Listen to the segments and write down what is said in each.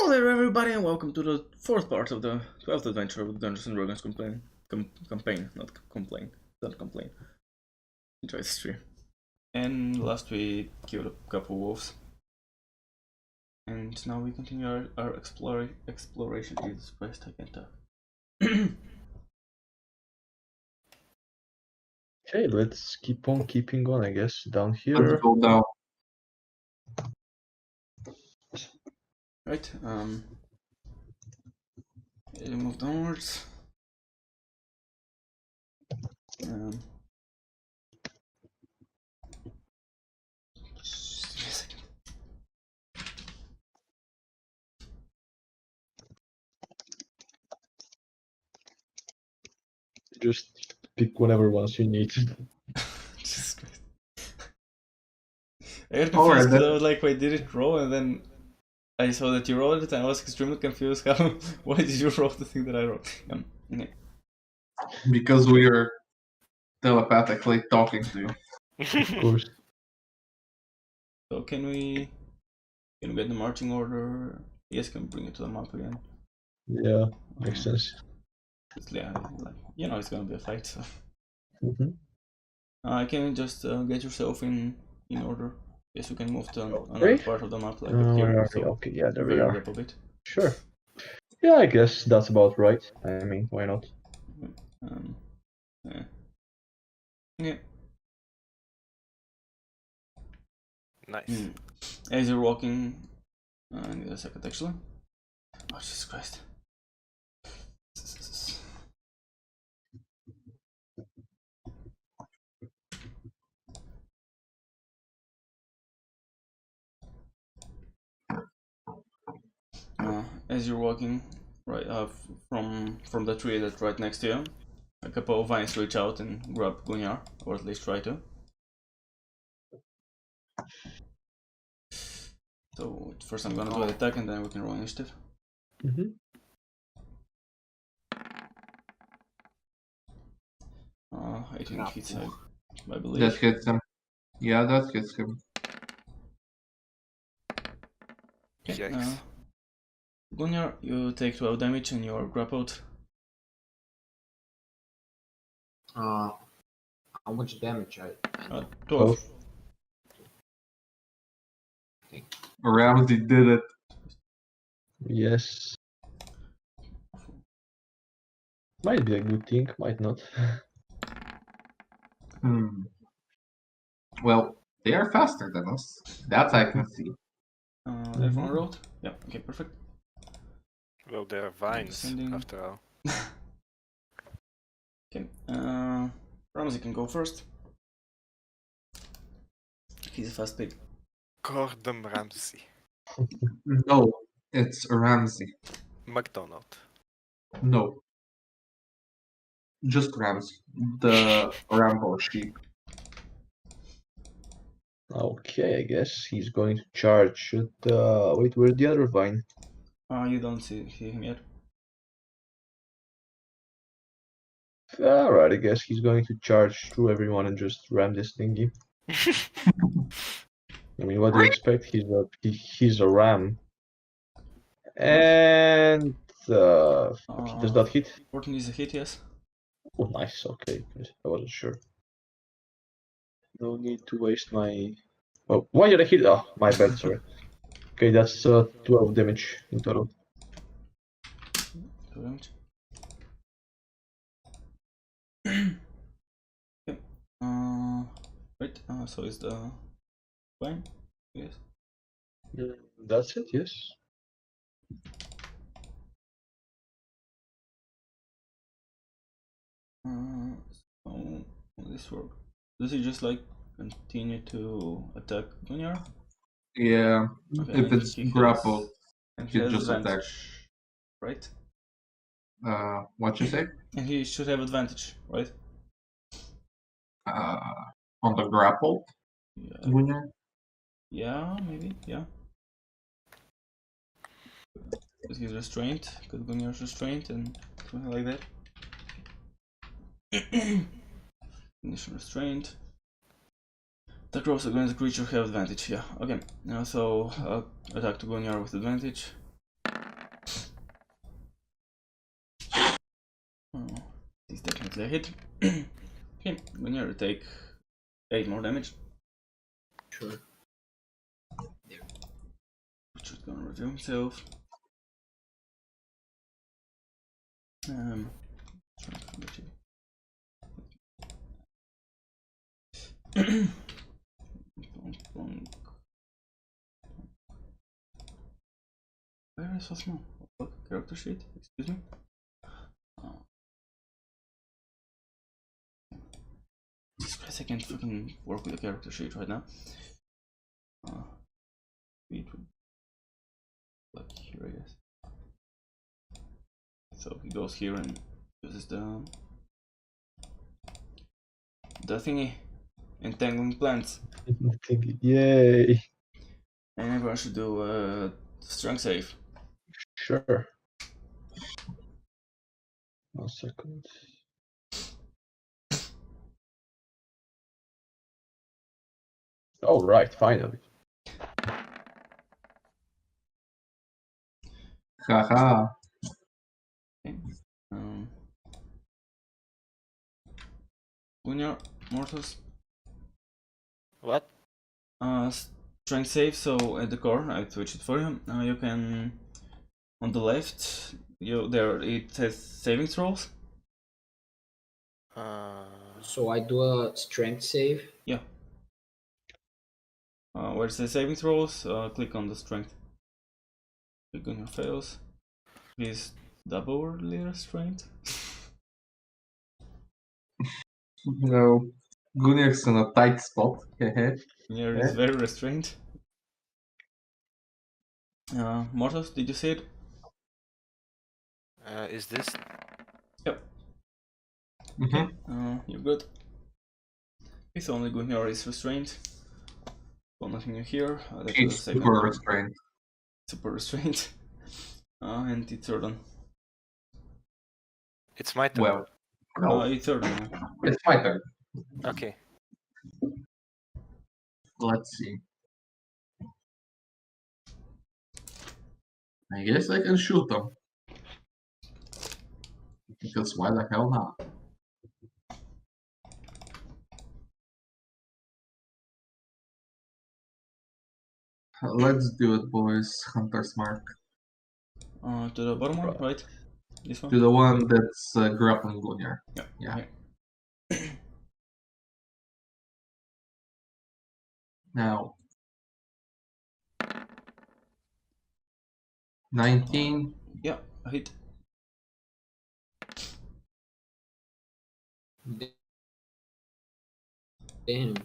Hello there everybody and welcome to the fourth part of the 12th adventure of the Dungeons & Dragons campaign, not complain, don't complain. Enjoy the stream. And last we killed a couple wolves. And now we continue our exploration. Jesus Christ, I can't talk. Okay, let's keep on keeping on, I guess. Down Let's here. go down. Right, move downwards. Just give me a second. Just pick whatever ones you need. Jesus Christ. I got confused because Alright, I was like, wait, did it roll? And then I saw that you rolled it and I was extremely confused. Why did you roll the thing that I rolled? Okay. because we are telepathically talking to you. Of course. So can we get the marching order? Yes, can we bring it to the map again? Yeah, makes sense. Yeah, like, you know it's gonna be a fight, so. Mm-hmm. Can you just get yourself in order? Yes, we can move to Okay. another part of the map, like up here. Where are So we? Okay, yeah, there we build are. up a bit. Sure. Yeah, I guess that's about right. I mean, why not? Yeah. Nice. As you're walking, I need a second actually. Oh Jesus Christ. As you're walking right from the tree that's right next to you, a couple of vines reach out and grab Gunyar, or at least try to. So first I'm gonna do an attack and then we can roll initiative. Mm-hmm. 18 hits, I believe. That hits him. Yeah, that hits him. Okay, Yikes. Gunyar, you take 12 damage and you are grappled. How much damage? 12. Ramsey did it. Yes. Might be a good thing, might not. Well, they are faster than us. That I can see. Everyone rolled? Yeah, okay, perfect. Well, there are vines, Sending- after all. Okay, Ramsey can go first. He's a fast pig. Gordon Ramsay. No, it's Ramsey. McDonald. No. Just Ramsey. The Rambo sheep. Okay, I guess he's going to charge at wait, where's the other vine? You don't see him yet. Alright, I guess he's going to charge through everyone and just ram this thingy. I mean, what do you expect? He's a ram. And does that hit? 14 is a hit, yes. Oh, nice. Okay, good. I wasn't sure. No need to waste my. Oh, why did I hit? Oh, my bad. Sorry. Okay, that's 12 damage in total. 2 damage. Okay. Right, so is the vine? Yes. That's it. Yes. So how will this work? Does he just like continue to attack Gunyar? Yeah, Okay, if it's he has- grappled, and he he has just advantage, right? what you say? And he should have advantage, right? On the grapple? Yeah, Winner? yeah, maybe, yeah. Because he's restrained, because Gunyar's restrained and something like that. Condition restrained. The cross against the creature have advantage, yeah. Okay, now so attack to Gunyar with advantage. The hit. Okay, Gunnar, take 8 more damage. Sure. Richard's gonna reveal himself. Trying to forget you. Plonk, plonk. Where is so small? What? Character sheet? Excuse me? Jesus Christ, I can't fucking work with a character sheet right now. It would like here, I guess. So he goes here and uses the thingy. Entangling plants. Yay! And everyone should do a strength save. Sure. 1 second. All right, finally. Haha. Okay. Gunnar, Morthos. What? Strength save, so at the core, I switched it for you. You can, on the left, there it says saving throws. So I do a strength save. Yeah. Where it says saving throws, click on the strength. Click on your fails. He's doubly restrained. No. Gunnar's in a tight spot. Hehe. Gunnar is very restrained. Morthos, did you see it? Is this? Yep. Mhm. You're good. It's only Gunnar is restrained. Well, nothing new here. That's the He's second super one. restrained. Super restrained. And it's third one. It's my turn. Well, no, It's third one. it's my turn. Okay. Let's see. I guess I can shoot them. Because why the hell not? Let's do it, boys. Hunter's Mark. To the bottom one, right? This one? To the one that's grappling Gunnar. Yeah. Yeah. Okay. Now. 19. Yeah, a hit. Damn.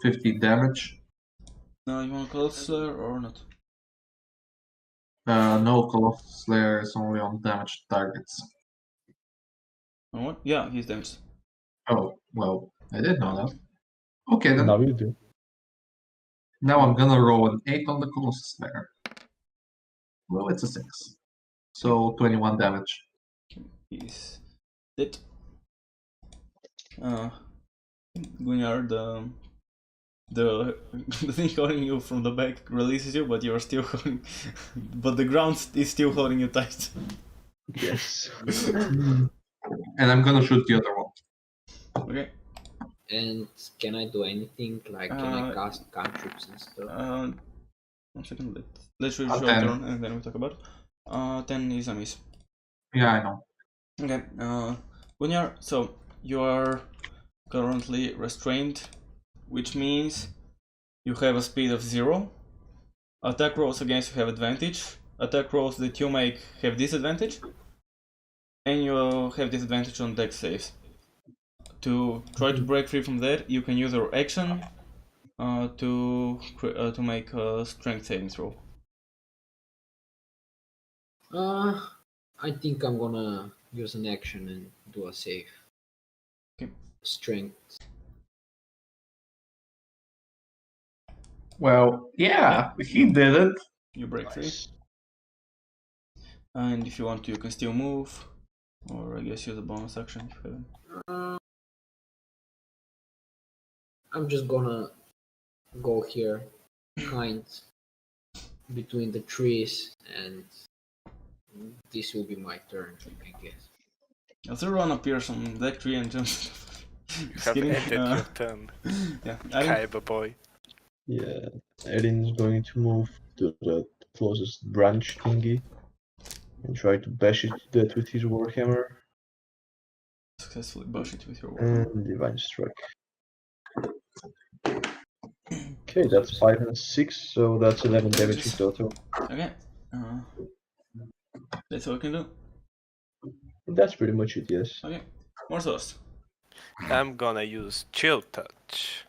50 damage. Now you want to call Slayer or not? No, Colossal Slayer is only on damaged targets. On what? Yeah, he's damaged. Oh, well, I didn't know that. Okay then. Now you do. Now I'm gonna roll an 8 on the Colossal Slayer. Well, it's a 6. So 21 damage. He's dead. Gunnar, the thing holding you from the back releases you, but you're still holding. But the ground is still holding you tight. Yes. And I'm gonna shoot the other one. Okay. And can I do anything? Like, can I cast cantrips and stuff? 1 second. Let's show your 10. turn and then we talk about it. 10 is a miss. Yeah, I know. Okay. Gunnar, so you are currently restrained, which means you have a speed of 0. Attack rolls against you have advantage. Attack rolls that you make have disadvantage. And you have disadvantage on dex saves. To try to break free from that, you can use your action to make a strength saving throw. I think I'm gonna use an action and do a save. Okay. Strength. Well, yeah, he did it. You break free. Nice. And if you want to, you can still move. Or I guess use a bonus action if you haven't. I'm just gonna go here, kind between the trees, and this will be my turn, I guess. After one appears on deck 3 and jumps. You Just have kidding. ended your turn. Yeah, Kaiba boy. Yeah, Erin's going to move to the closest branch thingy and try to bash it to death with his warhammer successfully bash it with your weapon. and divine strike. Okay, that's 5 and 6, so that's 11 damage in total. Okay. That's all I can do. That's pretty much it, yes. Okay. More sauce. I'm gonna use Chill Touch.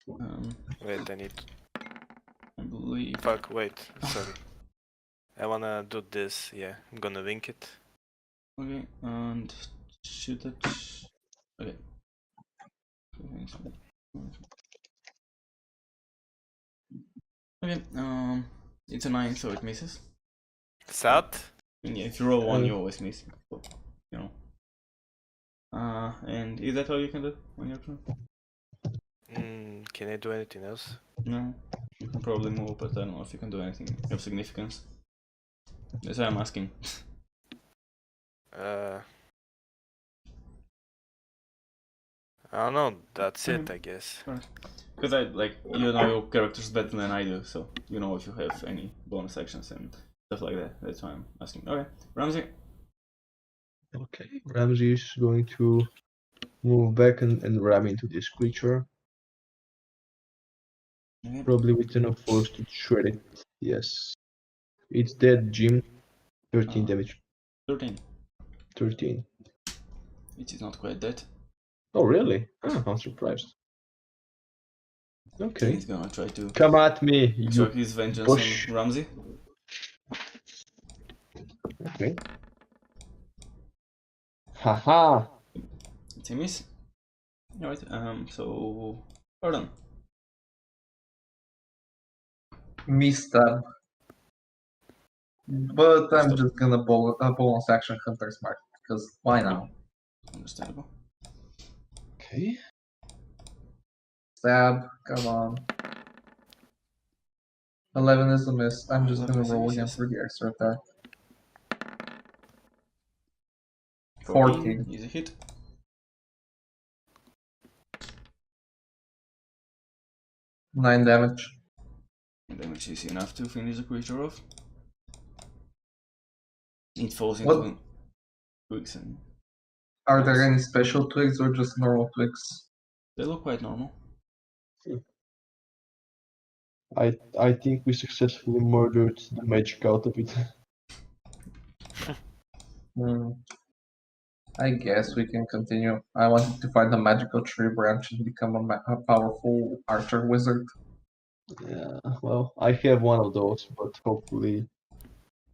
Um, Wait, I need. I believe. Fuck, wait, sorry. I wanna do this, yeah. I'm gonna link it. Okay, and shoot it. Okay. Okay, it's a 9, so it misses. Sad? And yeah, if you roll 1, Uh, you always miss. So, you know. And is that all you can do on your turn? Can I do anything else? No. You can probably move, but I don't know if you can do anything of significance. That's why I'm asking. I don't know, that's it, I guess. Because you know your characters better than I do, so you know if you have any bonus actions and stuff like that. That's why I'm asking. Okay, Ramsey. Okay, Ramsey is going to move back and ram into this creature. Okay. Probably with enough force to shred it. Yes. It's dead, Jim. 13 damage. 13. 13. It is not quite dead. Oh, really? Oh, I'm surprised. Okay. He's gonna try to Come at me, exert you his vengeance bush. on Ramsey. Okay. Haha. It's a miss. Alright, so pardon. Missed that. But I'm Stop. just gonna bonus action Hunter's Mark, because why now? Understandable. Okay. Stab, come on. 11 is a miss. I'm just 11 gonna is a roll miss, again yes. for the extra attack. 14 14. is a hit. Nine damage. Damage is enough to finish the creature off. It falls What? into twigs and Are there any special twigs or just normal twigs? they look quite normal. I think we successfully murdered the magic out of it. I guess we can continue. I wanted to find a magical tree branch and become a powerful archer wizard. Yeah, well, I have one of those, but hopefully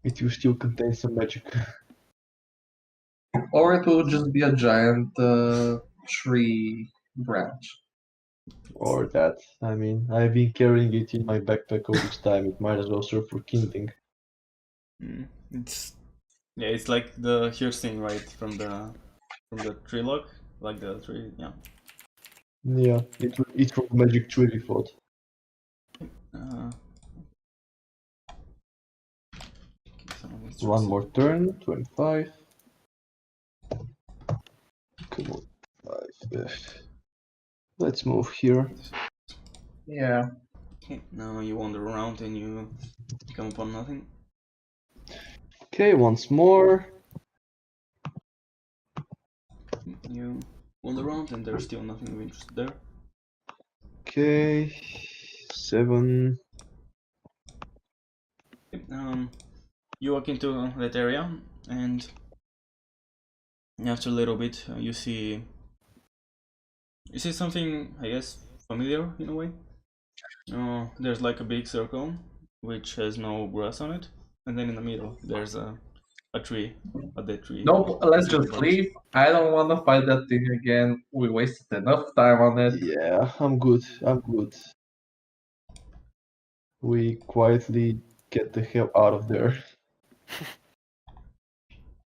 it will still contain some magic. Or it will just be a giant tree branch. Or that. I mean, I've been carrying it in my backpack all this time. It might as well serve for kindling. It's like the huge thing, right, from the tree log, like the tree. Yeah. Yeah, it's from magic tree we fought. One more turn, 25. Come on, 5. Let's move here. Yeah. Okay, now you wander around and you come upon nothing. Okay, once more. You wander around and there's still nothing of interest there. Okay, 7. You walk into that area and after a little bit you see something, I guess, familiar in a way. There's like a big circle which has no grass on it, and then in the middle there's a tree, a dead tree. Nope, let's Single just branch. leave. I don't want to fight that thing again. We wasted enough time on it. Yeah, I'm good. I'm good. We quietly get the hell out of there.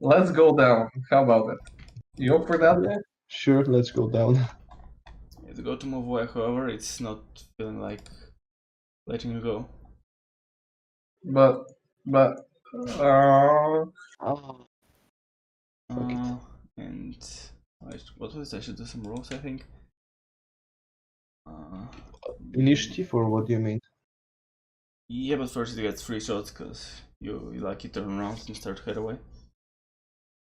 Let's go down. How about it? You up for that? Yeah, sure, let's go down. If you go to move away, however, it's not feeling like letting you go. But Ah, Fuck it. And what was it? I should do some rolls, I think. Initiative, or what do you mean? Yeah, but first you get 3 shots because you like you turn around and start to head away.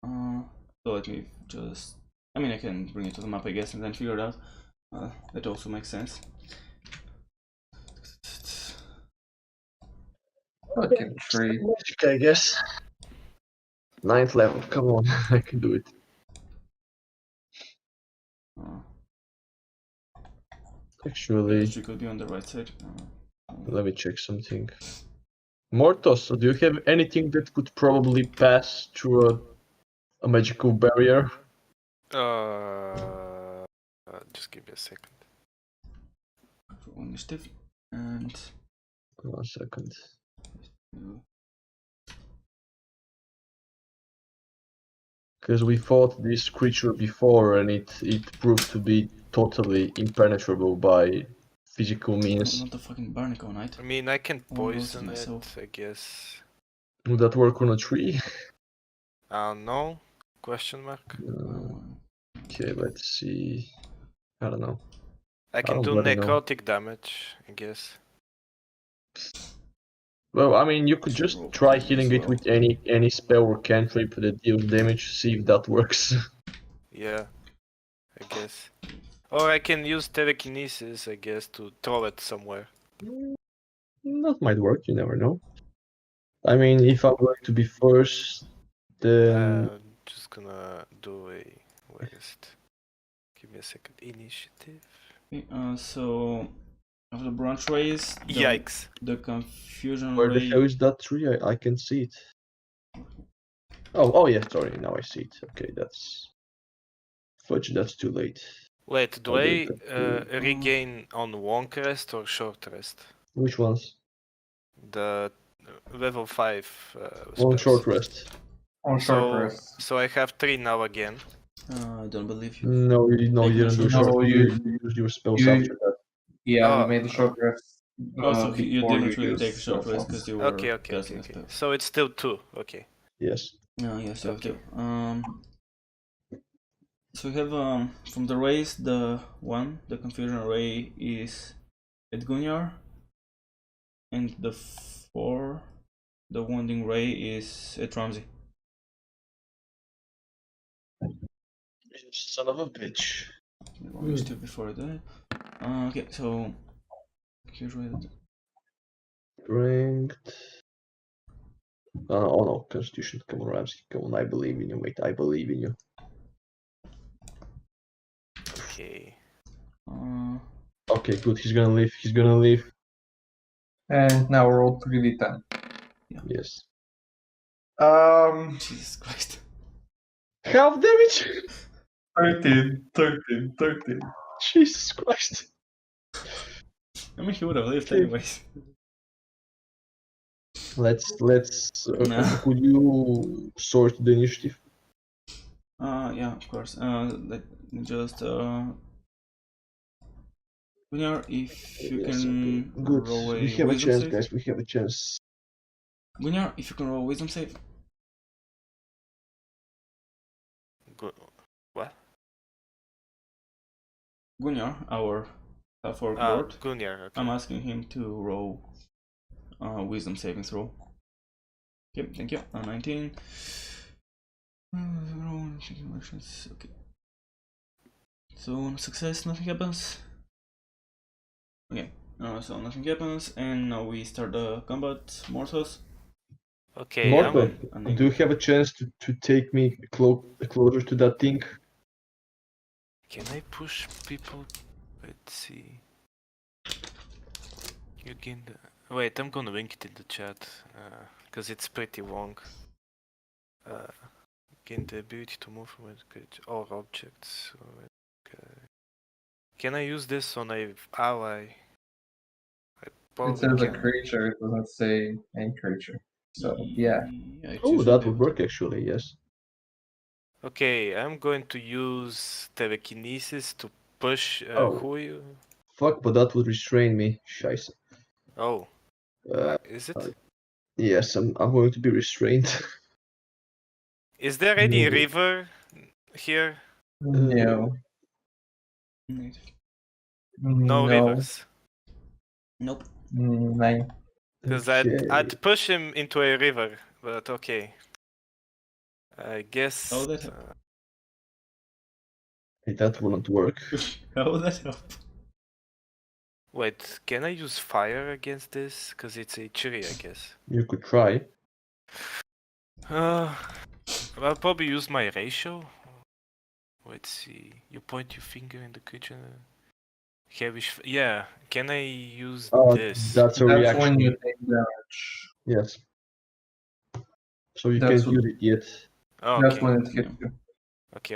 So let me just. I mean, I can bring it to the map, I guess, and then figure it out. That also makes sense. Fucking tree. Magic, I guess. 9th level, come on, I can do it. Actually, She could be on the right side. let me check something. Mortos, do you have anything that could probably pass through a magical barrier? Just give me a second. Initiative and. 1 second. Because we fought this creature before and it proved to be totally impenetrable by physical means. Not the fucking barnacle knight. I mean, I can I wanna roast poison it, myself. I guess. Would that work on a tree? No? Question mark? Okay, let's see. I don't know. I can don't do bloody know. necrotic damage, I guess. Well, I mean, you could just roll try for hitting as it well. with any spell or cantrip that deals damage, see if that works. Yeah, I guess. Or I can use telekinesis, I guess, to throw it somewhere. That might work, you never know. I mean, if I'm going to be first, then Just gonna do a. Where is it? Give me a second. Initiative. Okay, so of the branch rays, Yikes. the confusion where the ray. hell is that tree? I can see it. Oh yeah, sorry, now I see it. Okay, that's... Fudge, that's too late. Wait, do Okay, I regain on long rest or short rest? Which ones? The level 5 On spells. short rest. On short rest. So I have 3 now again. I don't believe you. No, you didn't do short short. No, You used your spells you- after that. Yeah, Oh, we made the short rest. Also, you before didn't really use take a short spell rest slots. because you were Okay. casting a spell. So it's still 2. Okay. Yes. Yes, you have Okay. to. So we have from the rays, the confusion ray is at Gunyar, and the 4, the wounding ray is at Ramsey. Son of a bitch. Initiative before that. Okay, so here's where Strength. Oh no, Constitution. Come on, Ramsey. Come on, I believe in you, mate. I believe in you. Okay. Okay, good. He's gonna leave. He's gonna leave. And now roll 3d10. Yes. Jesus Christ. Half damage. 13. Jesus Christ. I mean, he would have lived anyways. Let's. No. Could you sort the initiative? Yeah, of course. Let me just Gunyar, if you Yes, can okay. Good. roll a We have a wisdom chance, save. guys. We have a chance. Gunyar, if you can roll a wisdom save. What? Gunyar, our half-orc lord. Gunyar, okay. I'm asking him to roll wisdom savings throw. Okay, thank you. 19. Okay. So on success, nothing happens. Okay. So nothing happens, and now we start the combat. Morthos. Okay, Morton, I'm- do you have a chance to take me closer to that thing? Can I push people? Let's see. You gain the... Wait, I'm gonna link it in the chat, because it's pretty long. Gain the ability to move with all objects. Okay. Can I use this on a ally? I It probably says a can. creature, it doesn't say any creature. So, yeah. it Oh, should that be would able work actually. Yes. Okay, I'm going to use telekinesis to push Oh. who you... Fuck, but that would restrain me. Scheiße. Oh, Uh, is it? yes, I'm going to be restrained. Is there any No. river here? No. No rivers. Nope. Nine. Because Okay. I'd push him into a river, but okay. I guess. How would that help? Hey, that wouldn't work. How would that help? Wait, can I use fire against this? Because it's a tree, I guess. You could try. I'll probably use my ratio. Let's see. You point your finger in the kitchen. Yeah. Can I use this? That's a That's reaction. when you take damage. Yes. So you That's can't use it yet. Oh, That's okay. when it hits you.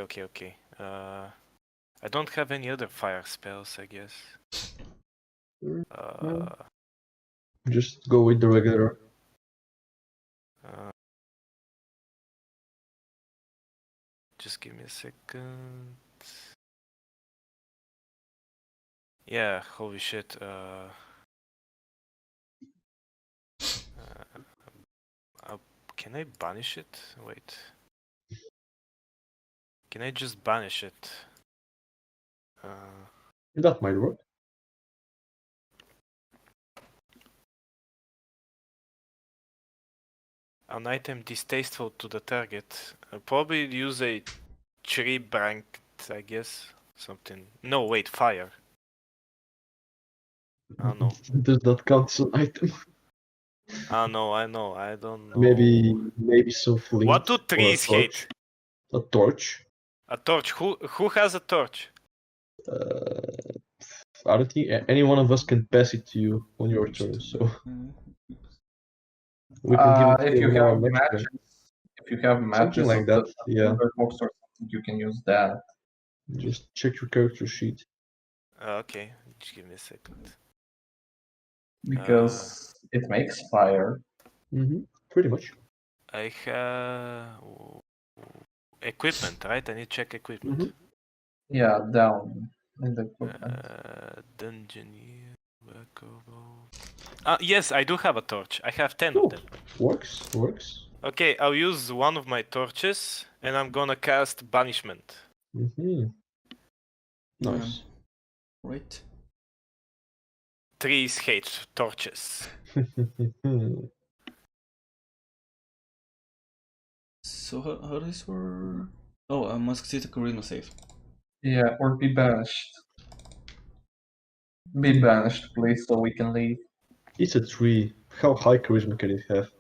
Okay. I don't have any other fire spells, I guess. Just go with the regular. Just give me a second. Yeah, holy shit. Can I banish it? Wait. Can I just banish it? That might work. An item distasteful to the target. I'll probably use a tree branch, I guess. Something. No, wait, fire. I don't know. Does that count as an item? I know. I don't know. Maybe some flint. What do or a trees torch. hate? A torch. A torch. Who has a torch? I don't think any one of us can pass it to you on your turn, so we can give it If to you you now have next matches, turn. if you have matches like of that, the yeah. box or something, you can use that. Just check your character sheet. Okay, just give me a second. Because it makes fire. Pretty much. I have equipment, right? I need to check equipment. Yeah, down in the equipment. Dungeoneer, yes, I do have a torch. I have 10 Cool. of them. Works. Okay, I'll use one of my torches and I'm gonna cast banishment. Nice. Right. Trees hate torches. So how does this work? Oh, I must succeed a charisma save. Yeah, or be banished. Be banished, please, so we can leave. It's a tree. How high charisma can it have?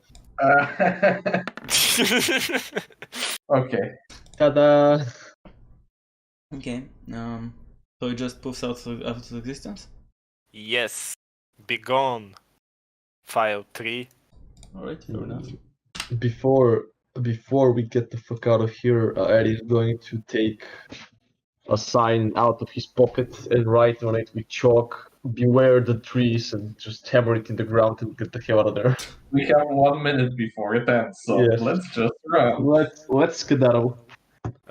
Okay. Ta-da! Okay. So it just poofs out of existence. Yes. Begone. File 3. Alright, fair enough. Before we get the fuck out of here, Eddie is going to take a sign out of his pocket and write on it with chalk, "Beware the trees," and just hammer it in the ground and get the hell out of there. We have 1 minute before it ends, so Yes. let's just run. Let's skedaddle.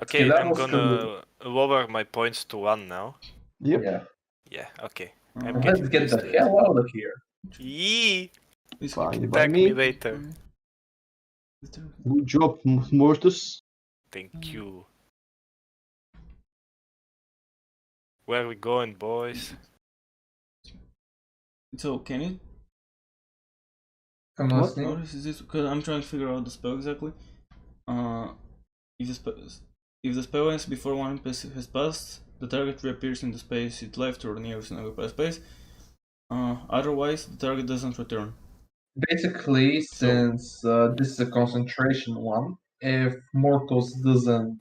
Okay, I'm Skedaddle, gonna lower my points to 1 now. Yep. Yeah. Yeah, okay. Let's get used the to it. hell out of here. Yee! Fine by Thank me me. later. Good job, Mortus. Thank you. Where are we going, boys? So can you? I'm What? listening. How is this? Because I'm trying to figure out the spell exactly. If the spell ends before one pass has passed, the target reappears in the space it left or nearest occupied space. Otherwise, the target doesn't return. Basically, since this is a concentration one, if Mortos doesn't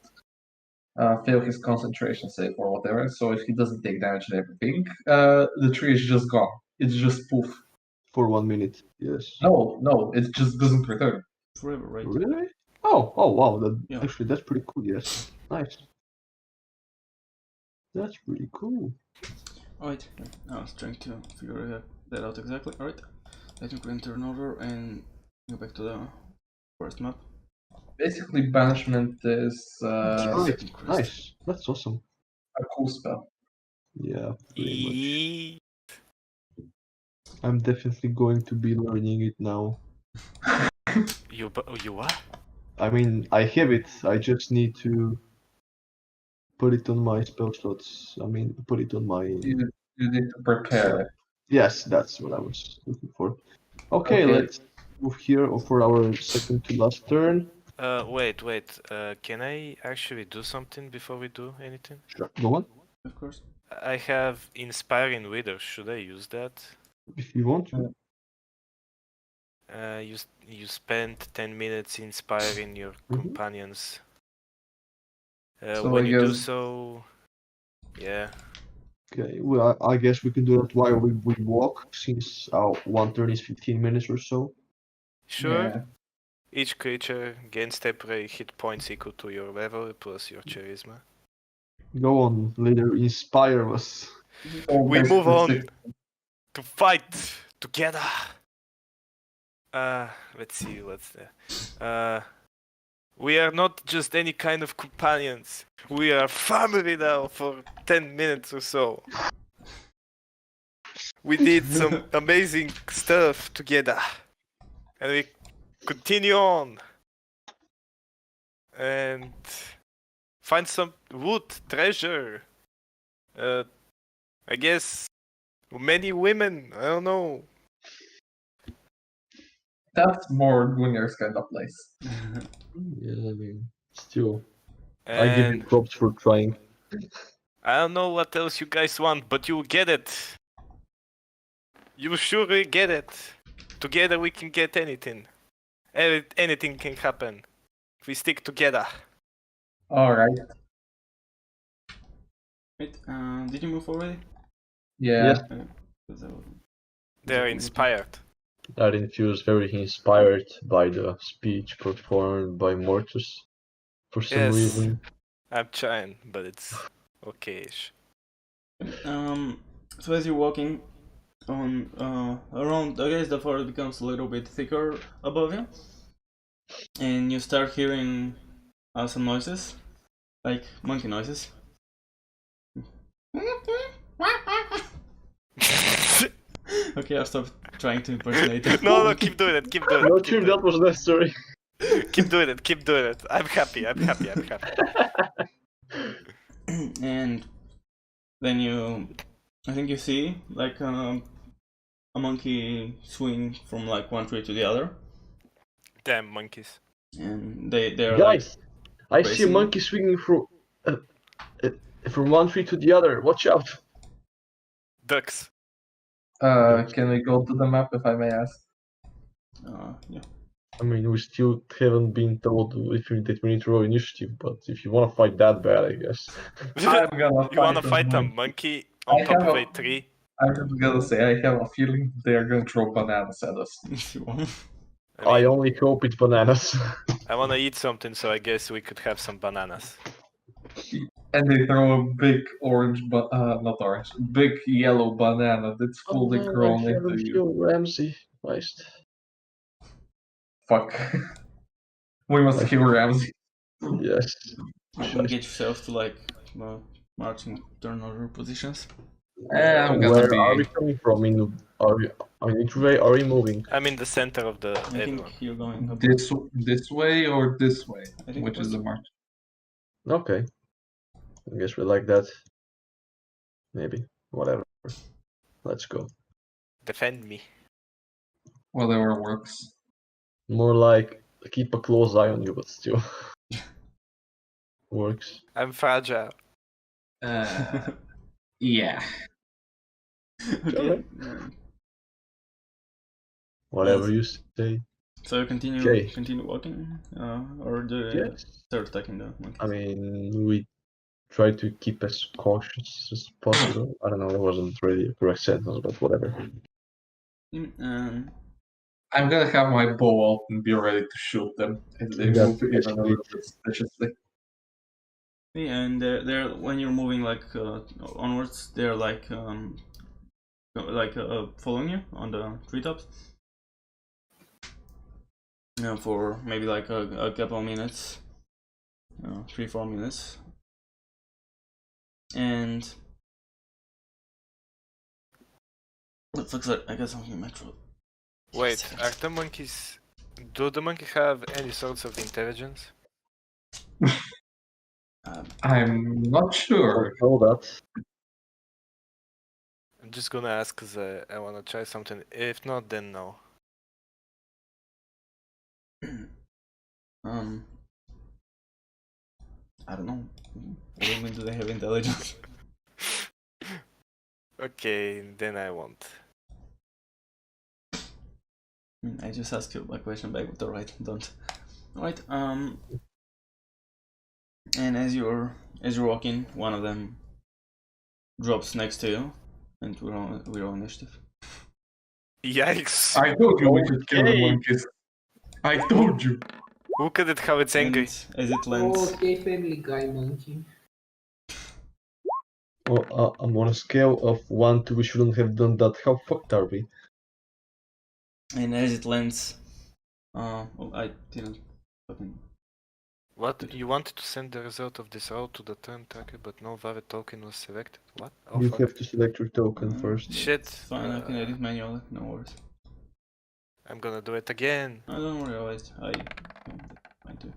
fail his concentration save or whatever, so if he doesn't take damage and everything, the tree is just gone. It's just poof. For 1 minute, yes. No, it just doesn't return. Forever, right? Really? Oh, wow. Yeah. Actually, that's pretty cool, yes. Nice. That's pretty cool. Alright, I was trying to figure that out exactly. Alright, let me enter an order and go back to the first map. Basically, banishment is Right. Nice. That's awesome. a cool spell. Yeah, pretty much. Yee! I'm definitely going to be learning it now. You what? I mean, I have it. I just need to put it on my spell slots. I mean, put it on my. You need to prepare it. Yes, that's what I was looking for. Okay, Okay. let's move here for our second to last turn. Wait. Can I actually do something before we do anything? Sure. Go on, Of course. I have Inspiring Wither. Should I use that? if you want to. You spend 10 minutes inspiring your Mhm. companions. So When I you do guess- so, yeah. Okay, well, I guess we can do that while we walk, since our one turn is 15 minutes or so. Sure. Yeah. Each creature gains temporary hit points equal to your level plus your charisma. Go on, leader, inspire us. So We move basically on six- to fight together. Let's see what's there. We are not just any kind of companions. We are family now for 10 minutes or so. We did some amazing stuff together. And we continue on. And find some wood, treasure. I guess many women. I don't know. That's more Gunjar's kind of place. Yeah, I mean, still, I give you And props for trying. I don't know what else you guys want, but you get it. You surely get it. Together we can get anything. Anything can happen. If we stick together. Alright. Wait, did you move already? Yeah. Yes. Okay. 'Cause I wasn't- They're inspired. Darin feels very inspired by the speech performed by Mortus for some Yes. reason. I'm trying, but it's okay-ish. So as you're walking on around, I guess the forest becomes a little bit thicker above you, and you start hearing some noises, like monkey noises. Okay, I'll stop trying to impersonate it. No, keep doing it, keep doing Not it. sure that was necessary. Keep doing it. I'm happy. And then I think you see like a monkey swing from like one tree to the other, Damn monkeys. and they're like Guys, I see a racing. monkey swinging from one tree to the other. Watch out! Ducks. Can we go to the map if I may ask? Yeah. I mean, we still haven't been told that we need to roll initiative, but if you want to fight that bad, I guess. I'm gonna You wanna fight a monkey. monkey on I top have of a- a tree? I'm just gonna say I have a feeling they're gonna throw bananas at us. If you want. I only hope it's bananas. I wanna eat something, so I guess we could have some bananas. And they throw a big orange, not orange, big yellow banana that's fully grown into you. Ramsey. Christ. Fuck. We must kill Ramsey. Yes. You can get yourself to like marching turn order positions. I'm gonna Where be. are we coming from? Which way are we moving? I'm in the center of the I think everyone. you're going up. This way or this way? I think Which is the first. march? Okay. I guess we like that. Maybe. Whatever. Let's go. Defend me. Whatever works. More like keep a close eye on you, but still. Works. I'm fragile. Yeah. Okay. Whatever Yes. you say. So you continue Okay. walking, or do you Yes. start attacking the monkey? I mean, we try to keep as cautious as possible. I don't know, it wasn't really a correct sentence, but whatever. I'm gonna have my bow out and be ready to shoot them if they That's move even a basically- little bit suspiciously. Yeah, and they're when you're moving like onwards, they're like following you on the treetops. For maybe like a couple of minutes, 3-4 minutes, and it looks like I got something in my throat. Wait, are the monkeys Do the monkey have any sorts of intelligence? I'm not sure. Don't know that. I'm just gonna ask because I wanna try something. If not, then no. I don't know. What do you mean, do they have intelligence? Okay, then I won't. I just asked you my question back with the right, don't. Alright, and as you're walking, one of them drops next to you, and we're on initiative. Yikes! I told you we should kill the Okay. monkeys. I told you. Look at it, how it's And angry. as it lands, Okay, Family Guy monkey. Well, I'm on a scale of 1 to we shouldn't have done that. How fucked are we? and as it lands, well, I didn't fucking. What? You wanted to send the result of this roll to the turn tracker, but no valid token was selected. What? Oh You fuck. have to select your token first. Shit. It's fine, I can edit manually, no worries. I'm gonna do it again. I don't worry, I fine too.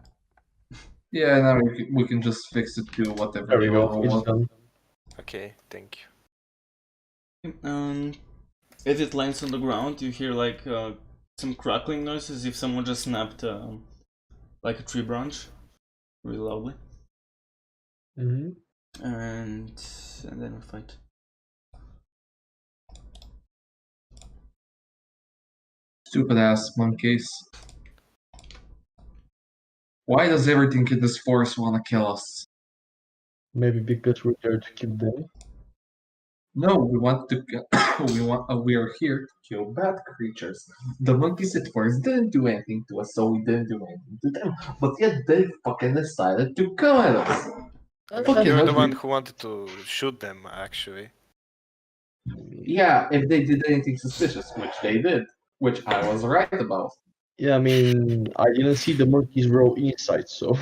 Yeah, now we can just fix it to whatever There we the go. other It's was. done. Okay, thank you. As it lands on the ground, you hear like some crackling noises, as if someone just snapped like a tree branch, really loudly, Mm-hmm. and then we fight. Stupid ass monkeys. Why does everything in this forest want to kill us? Maybe because we're there to kill them. No, we want to. We are here to kill bad creatures. The monkeys at first didn't do anything to us, so we didn't do anything to them. But yet they fucking decided to come at us. Fucking You're the hungry. one who wanted to shoot them, actually. Yeah, if they did anything suspicious, which they did, which I was right about. Yeah, I mean, I didn't see the monkeys roll inside, so.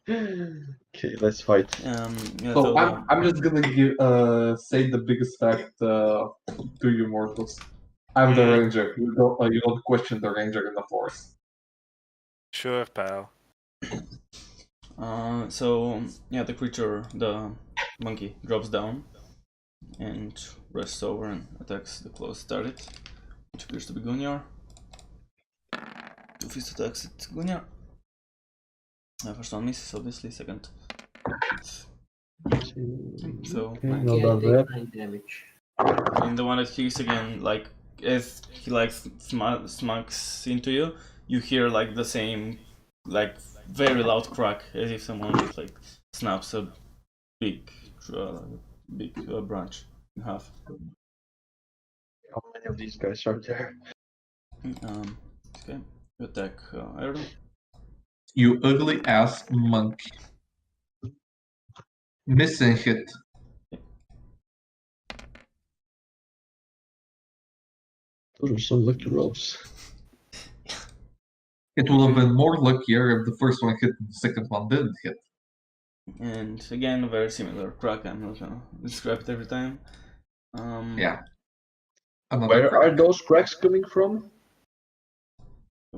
Okay, let's fight. Yeah, So I'm just gonna say the biggest fact to you mortals. I'm the ranger. You don't question the ranger in the forest. Sure, pal. so yeah, the monkey drops down and rests over and attacks the closest target, which appears to be Gunyar. Two fist attacks at Gunyar. First one misses, obviously. Second. So Okay, nice. not Okay, I that take bad. 9 damage. And the one that hits again, like as he like smacks into you, you hear like the same, like very loud crack, as if someone just like snaps a big branch in half. How many of these guys are there? Okay, you attack Iron. You ugly ass monkey. Missing hit. Those are some lucky rolls. It would have been more luckier if the first one hit and the second one didn't hit. And again, a very similar crack. I'm not gonna describe it every time. Yeah. Another Where crack. are those cracks coming from?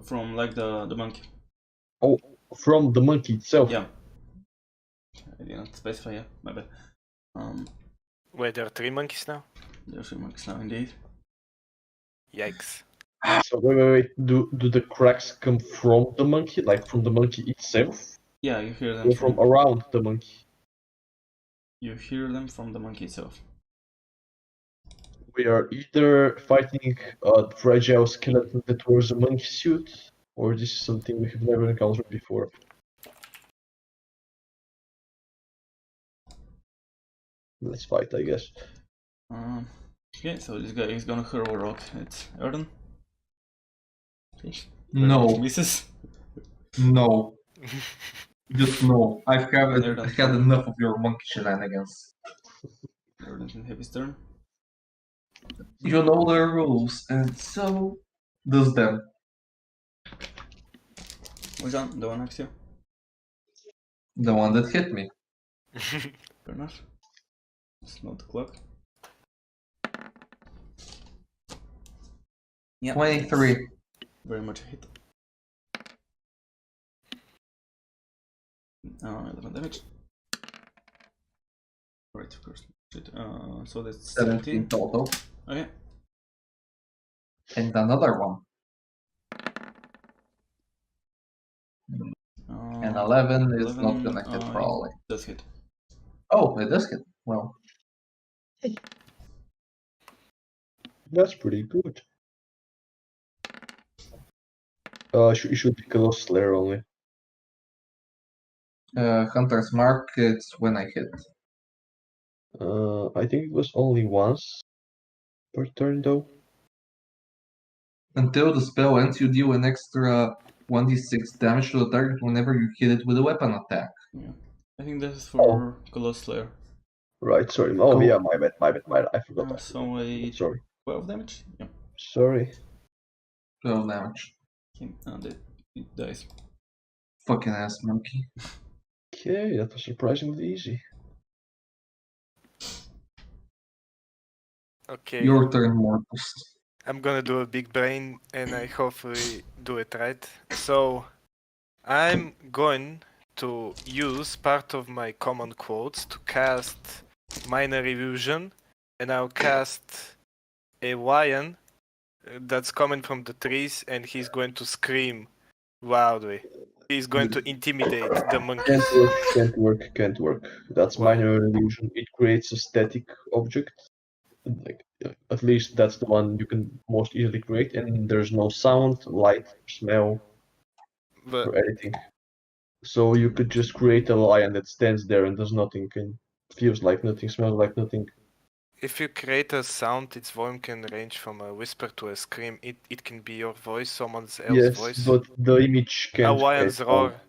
From like the monkey. Oh, from the monkey itself. Yeah. I didn't specify. Yeah, my bad. Wait, there are 3 monkeys now? There are 3 monkeys now, indeed. Yikes. So wait. Do the cracks come from the monkey, like from the monkey itself, Yeah, you hear them or from around the monkey? You hear them from the monkey itself. We are either fighting a fragile skeleton that wears a monkey suit, or this is something we have never encountered before. Let's fight, I guess. Okay, so this guy is gonna hurl a rock at Erden. Okay. No. Misses. No. Just no. I've Erden had enough of your monkey shenanigans. Erden can have his turn. You know the rules, and so does them. Which one? The one next to you? The one that hit me. Fair enough. It's not the clock. Yeah, 23. that's very much a hit. 11 damage. Right, of course. Shit. So that's 17. total. Okay. And another one. And 11 is not connected probably. Does hit. Oh, it does hit. Well, That's pretty good. It should be Colossal Slayer only. Hunter's Mark, it's when I hit. I think it was only once per turn though. Until the spell ends, you deal an extra 1d6 damage to the target whenever you hit it with a weapon attack. Yeah. I think this is for Colossal Slayer. Right, sorry. Oh Cool. yeah, my bad. I forgot. So a Sorry. 12 damage? Yeah. Sorry. 12 damage. Okay, and it dies. Fucking ass monkey. Okay, that was surprisingly easy. Okay. Your turn, Mortus. I'm gonna do a big brain and I hopefully do it right. So I'm going to use part of my common quotes to cast Minor Illusion, and I'll cast a lion that's coming from the trees, and he's going to scream loudly. He's going to intimidate the monkeys. Can't work. That's Why? minor illusion. It creates a static object. Like, at least that's the one you can most easily create, and there's no sound, light, smell, But or anything. So you could just create a lion that stands there and does nothing, and feels like nothing, smells like nothing. if you create a sound, its volume can range from a whisper to a scream. It can be your voice, someone else's Yes, voice. but the image A can't lion's create roar. sound.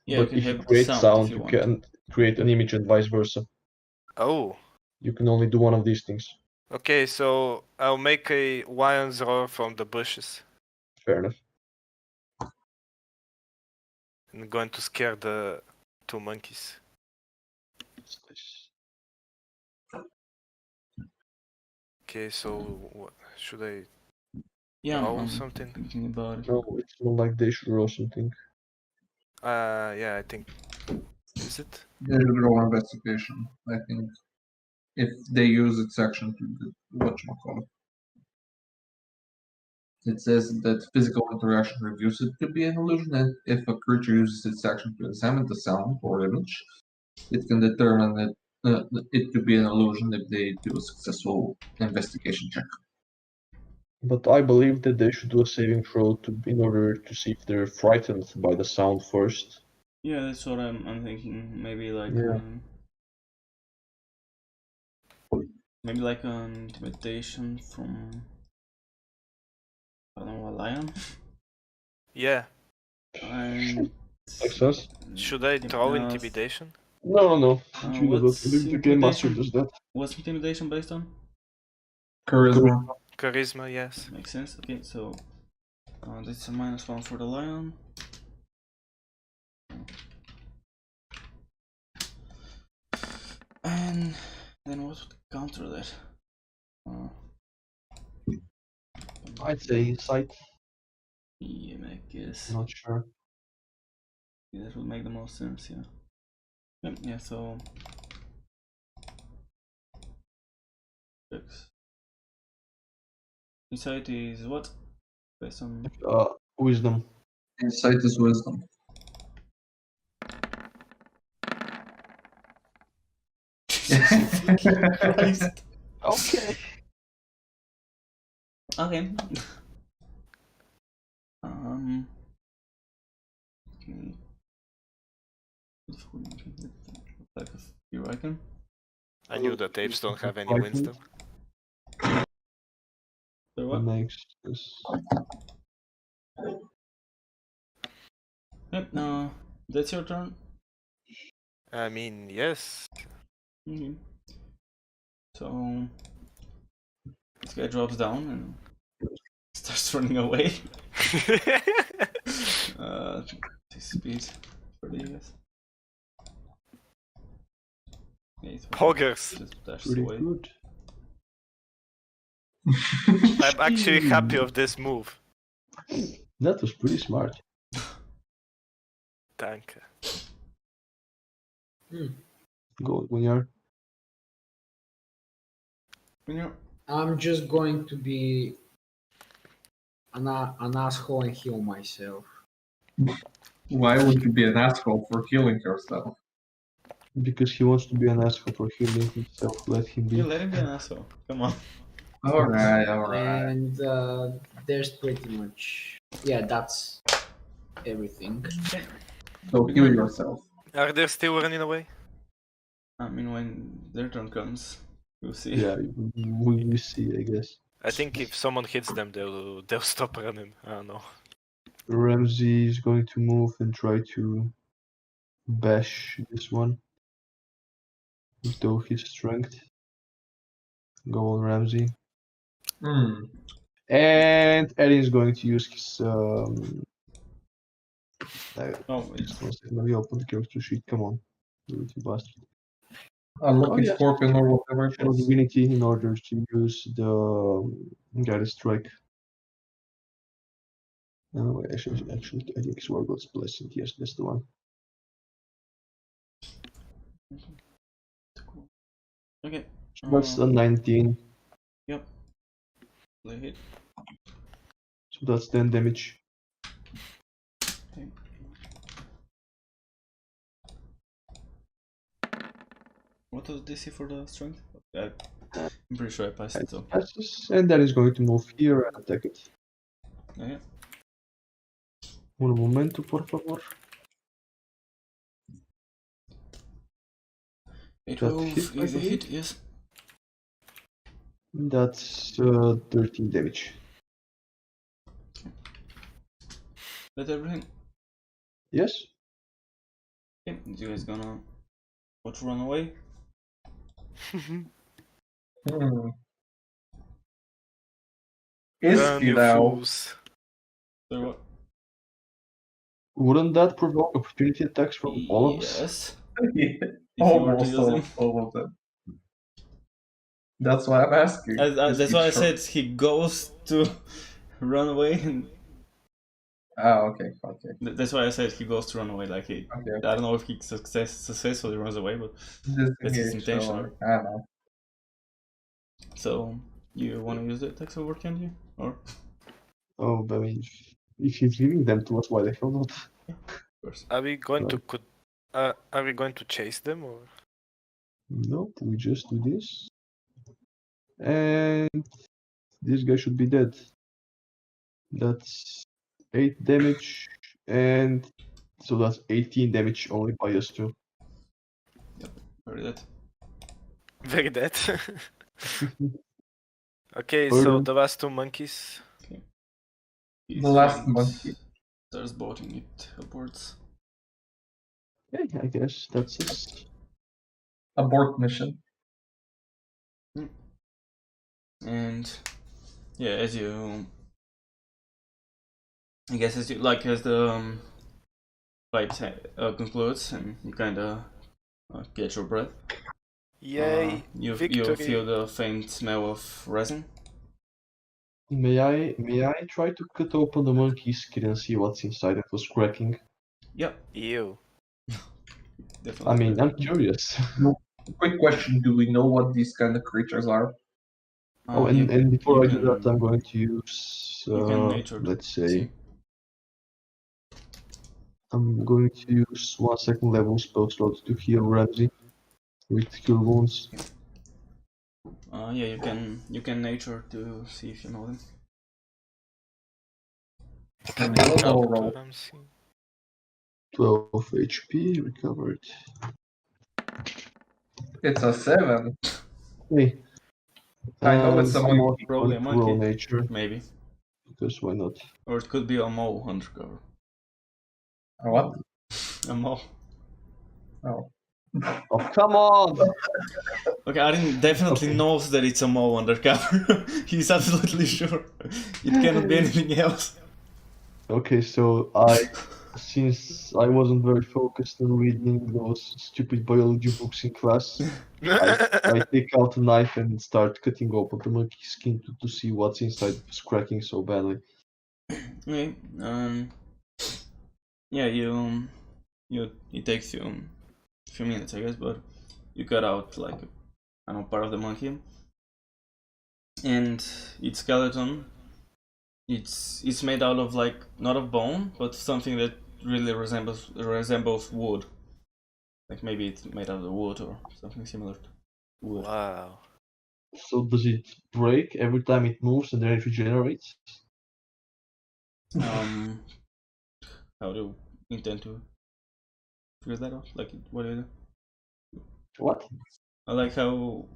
Yeah, But you can if you have create sound sound, if you you want. can create an image and vice versa. Oh. You can only do one of these things. Okay, so I'll make a lion's roar from the bushes. Fair enough. I'm going to scare the two monkeys. Okay, so what, should I Yeah, roll I'm something? thinking about it. No, it's more like they should roll something. Yeah, I think. Is it? They should roll investigation, I think. If they use its action to do whatchamacallit. It says that physical interaction reveals it to be an illusion, and if a creature uses its action to examine the sound or image, it can determine it to be an illusion if they do a successful investigation check. But I believe that they should do a saving throw in order to see if they're frightened by the sound first. Yeah, that's what I'm thinking. Maybe like Yeah. maybe like an intimidation from, I don't know, a lion. Yeah. And Makes sense. Should I throw intimidation? No. What's The game master does that. What's intimidation based on? Charisma. Charisma, yes. Makes sense. Okay, so that's a -1 for the lion. And then what would counter that? I'd say insight. Yeah, I guess. Not sure. Yeah, that would make the most sense, yeah. Yeah, so... Insight is what? Based on... Wisdom. Insight is wisdom. Christ. Okay. Okay. Type of you reckon? I knew that apes don't have any wisdom. So what? Makes this. Yep, that's your turn. I mean, yes. Okay. So this guy drops down and starts running away. Speed for the guys. Okay, Poggers. just dashes Pretty away. good. I'm actually happy of this move. That was pretty smart. Danke. Go, Gunyar. I'm just going to be an asshole and heal myself. Why would you be an asshole for healing yourself? Because he wants to be an asshole for healing himself. Let him be. You let him be an asshole. Come on. Alright. And there's pretty much, yeah, that's everything. So heal yourself. Are they still running away? I mean, when their turn comes, we'll see. Yeah, we will see, I guess. I think if someone hits them, they'll stop running. I don't know. Ramsey is going to move and try to bash this one with all his strength. Go on, Ramsey. And Eddie is going to use his. Oh, Just 1 second, let me open the character sheet. Come on, you bastard. Unlucky yes. Scorpion or whatever it Shadow was. Divinity in order to use the Guided Strike. No, actually, I think it's War God's Blessing. Yes, that's the one. okay. So that's a 19. Yep. Play hit. So that's 10 damage. Okay. What was DC for the strength? I'm pretty sure I passed it, so. Passes, and then he's going to move here and attack it. Okay. Un momento, por favor. A That 12 hit, I is a believe? hit, yes. That's 13 damage. Let everything. Yes? Okay, you guys gonna want to run away? Is Run, he you now? fools. So what? Wouldn't that provoke opportunity attacks from all of us? Yes. If you were to Almost use them. all of them. That's why I'm asking. That's why I said he goes to run away, and Okay. that's why I said he goes to run away. Like he, Okay. I don't know if he successfully runs away, but that's his Disengage, intention. or- I don't know. So you want to use the attacks over, can you? Or Oh, I mean, if he's giving them to us, why the hell not? of course. Are we going to are we going to chase them or? No, we just do this. And this guy should be dead. That's 8 damage, and so that's 18 damage only by us two. Very dead. Very dead. Okay, Hold so on. the last two monkeys. His The last friend monkey. starts boating it upwards. Yeah, I guess that's us. Abort mission. And yeah, as you, I guess as the fight concludes and you kind of get your breath. Yay! You victory. feel the faint smell of resin. May I try to cut open the monkey's skin and see what's inside? It was cracking. Yep, Ew. definitely. I mean, I'm curious. Quick question: do we know what these kind of creatures are? Oh, and before I you do that, can- I'm going to use, you can nature let's see. say, I'm going to use 1 second level spell slot to heal Ramsey with Cure Wounds. Yeah, you can nature to see if you know them. And Help roll. Ramsey. 12 HP recovered. It's a 7. Hey, I know it's a I'm monkey. also Probably a going to roll monkey. nature, Maybe, because why not? or it could be a mole undercover. What? A mole. Oh. Oh, come on! Okay, Arin definitely knows that it's a mole undercover. He's absolutely sure. It cannot be anything else. Okay, so I since I wasn't very focused on reading those stupid biology books in class, I take out a knife and start cutting open the monkey skin to see what's inside. It's cracking so badly. Okay. Yeah, it takes you a few minutes, I guess, but you cut out like I don't know, part of the monkey, and its skeleton. It's made out of like not of bone, but something that really resembles wood. Like maybe it's made out of wood or something similar to wood. Wow. So does it break every time it moves and then it regenerates? How do you intend to figure that out? Like, what do you do? What? I like how,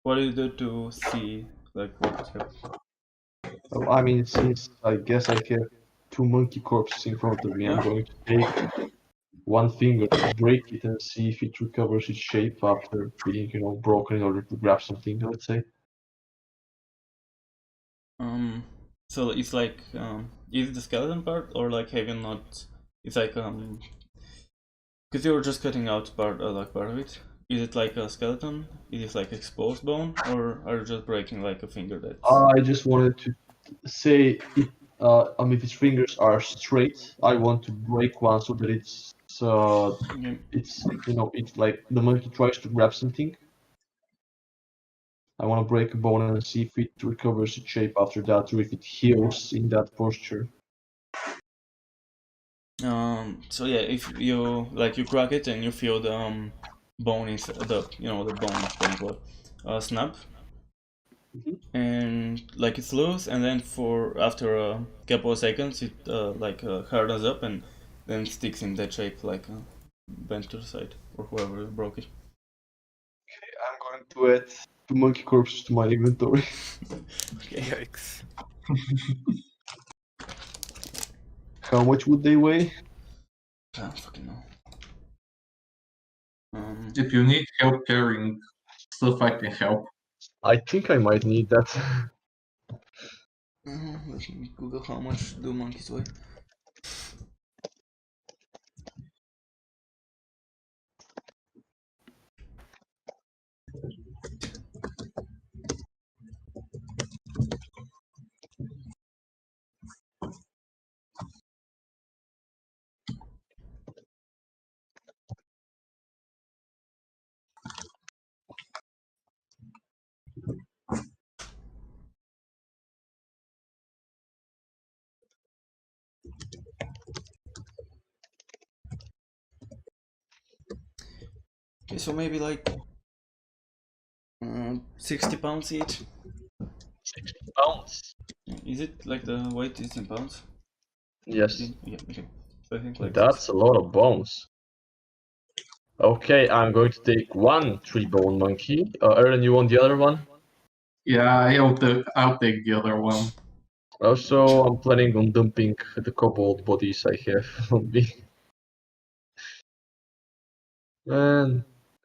what do you do to see like what happens? Oh, I mean, since I guess I have two monkey corpses in front of me, I'm going to take one finger to break it and see if it recovers its shape after being, broken in order to grab something, let's say. So it's like, is it the skeleton part or like having not? It's like because you were just cutting out part of it. Is it like a skeleton? Is it like exposed bone, or are you just breaking like a finger that's? I just wanted to say it. If its fingers are straight, I want to break one so that it's like the monkey tries to grab something. I want to break a bone and see if it recovers its shape after that, or if it heals in that posture. So yeah, if you like you crack it and you feel the bone is the bone quote unquote snap, and like it's loose, and then after a couple of seconds it hardens up and then sticks in that shape like bent to the side or whoever broke it. I'm going to add two monkey corpses to my inventory. Okay. Yikes. How much would they weigh? I don't fucking know. If you need help carrying stuff, I can help. I think I might need that. Let me Google how much do monkeys weigh. Okay, so maybe like 60 pounds each. 60 pounds. Is it like the weight is in pounds? Yes. Yeah, okay. So I think like That's a lot of bones. Okay, I'm going to take one 3-bone monkey. Aaron, you want the other one? Yeah, I'll take the other one. Also, I'm planning on dumping the kobold bodies I have on me. And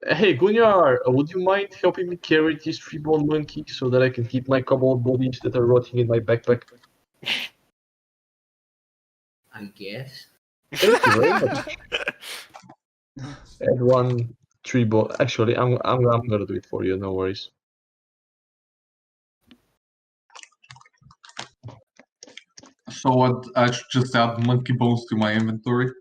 hey, Gunnar, would you mind helping me carry this 3-bone monkey so that I can keep my kobold bodies that are rotting in my backpack? I guess. Thank you very much. Add one 3-bone. Actually, I'm gonna do it for you. No worries. So what? I should just add monkey bones to my inventory.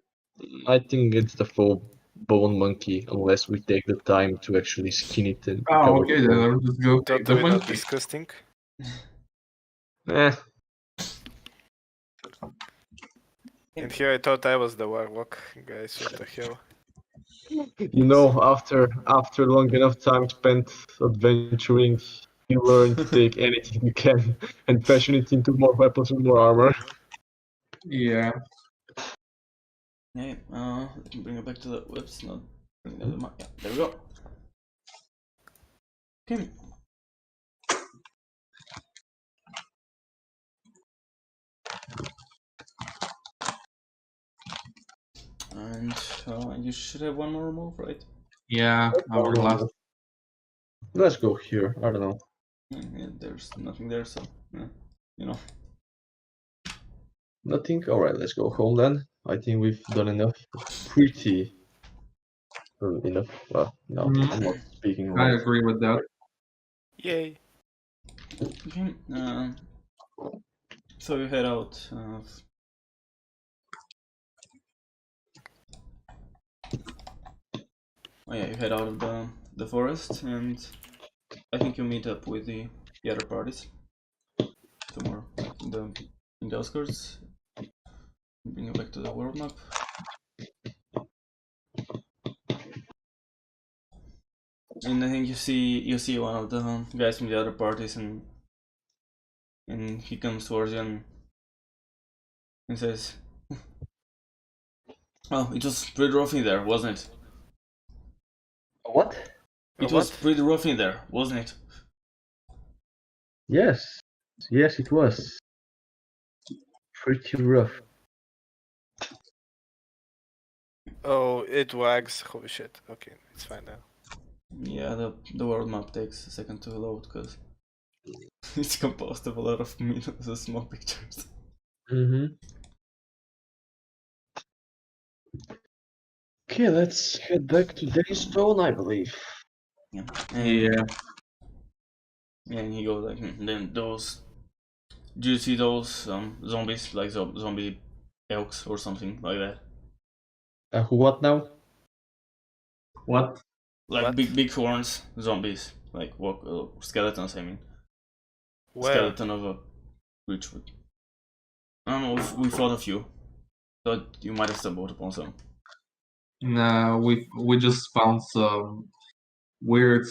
I think it's the full bone monkey, unless we take the time to actually skin it and Oh, cover okay, the then bone. I'll just go take the Totally not monkey. disgusting. Eh, And here I thought I was the warlock. Guys, what the hell? after long enough time spent adventuring, you learn to take anything you can and fashion it into more weapons and more armor. Yeah. yeah, let me bring it back to the whoops, not bring it yeah, there we go. Okay. And you should have one more move, right? Yeah, our last. Let's go here. I don't know. Yeah, there's nothing there, so yeah, you know. Nothing? Alright, let's go home then. I think we've done enough. Pretty enough. Well, no, I'm not speaking I right. agree with that. Yay. Okay. So you head out. Oh yeah, you head out of the forest, and I think you meet up with the other parties somewhere like in the outskirts. Bring you back to the world map. And I think you see one of the guys from the other parties, and he comes towards you and says, "Oh, it was pretty rough in there, wasn't it? What? It was pretty rough in there, wasn't it?" Yes. Yes, it was. Pretty rough. Oh, it wags. Holy shit. Okay, it's fine now. Yeah, the world map takes a second to load because it's composed of a lot of small pictures. Mm-hmm. Okay, let's head back to Daystone, I believe. Yeah. Yeah. And he goes like, then those. Do you see those zombies, like zombie elks or something like that? What now? What? Like What? big horns zombies, like skeletons. I mean, Where? skeleton of a creature. I don't know if we thought of you. Thought you might have stumbled upon some. Nah, we just found some weird,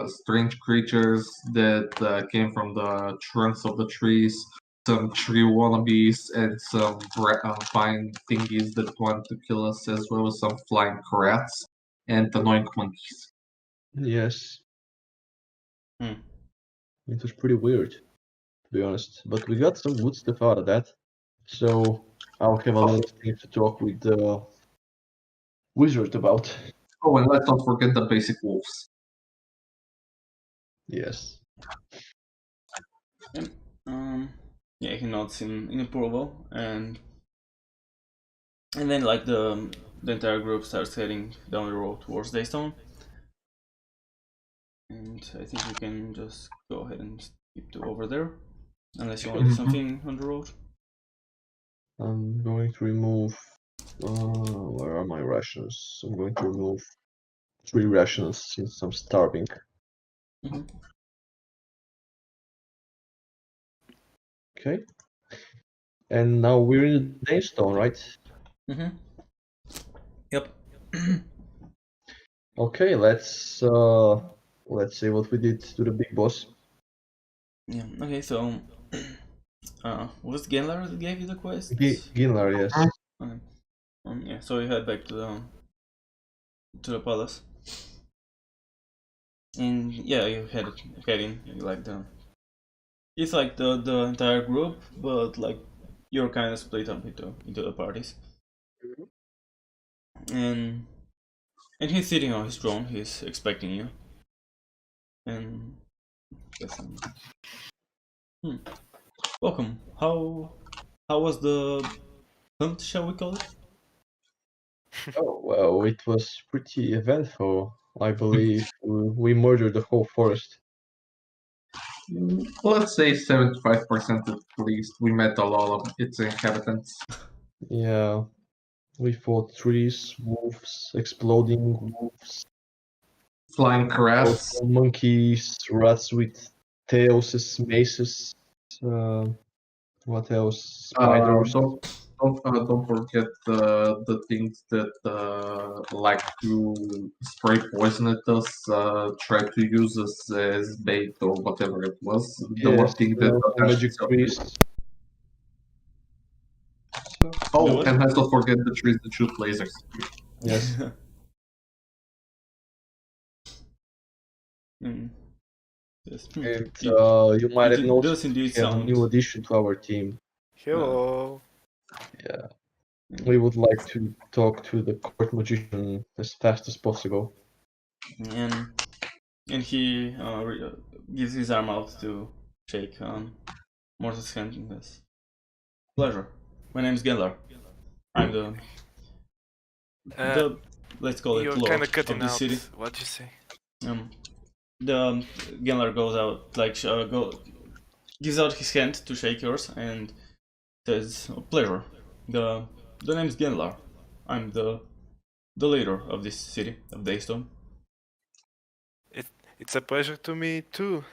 strange creatures that came from the trunks of the trees. Some tree wannabes and some vine thingies that want to kill us, as well as some flying rats and annoying monkeys. Yes. Hmm. It was pretty weird, to be honest. But we got some good stuff out of that. So I'll have a lot of things to talk with the wizard about. Oh, and let's not forget the basic wolves. Yes. And yeah, he nods in approval, and then like the entire group starts heading down the road towards Daystone. And I think we can just go ahead and skip to over there, unless you want to do something on the road. I'm going to remove. Where are my rations? I'm going to remove 3 rations since I'm starving. Mhm. Okay. And now we're in Daystone, right? Mm-hmm. Yep. Okay, let's see what we did to the big boss. Yeah. Okay. So, was it Genlar that gave you the quest? Ginlar, yes. Okay. Yeah. So you head back to the palace, and yeah, you head in like the. It's like the entire group, but like you're kind of split up into the parties, and he's sitting on his throne. He's expecting you, and yes, welcome. How was the hunt? Shall we call it? Oh, well, it was pretty eventful. I believe we murdered the whole forest. Let's say 75% at least. We met a lot of its inhabitants. Yeah, we fought trees, wolves, exploding wolves, Flying rats. also monkeys, rats with tails as maces. What else? Spiders. Don't forget the things that like to spray poison at us, try to use us as bait or whatever it was. The one Yes, thing that also attached magic itself to trees. it. The Oh, what? and let's not forget the trees that shoot lasers. Yes. Mm. Yes. And It, you might have it noticed does indeed we have a sound. new addition to our team. Hello. Yeah. We would like to talk to the court magician as fast as possible. And he gives his arm out to shake Morta's hand. Yes. Pleasure. my name's Genlar. I'm the let's call it You're lord kind of of cutting this out. city. What'd you say? The Genlar goes out, like gives out his hand to shake yours and says, "Pleasure. The name's Genlar. I'm the leader of this city of Daystone." It's a pleasure to me too.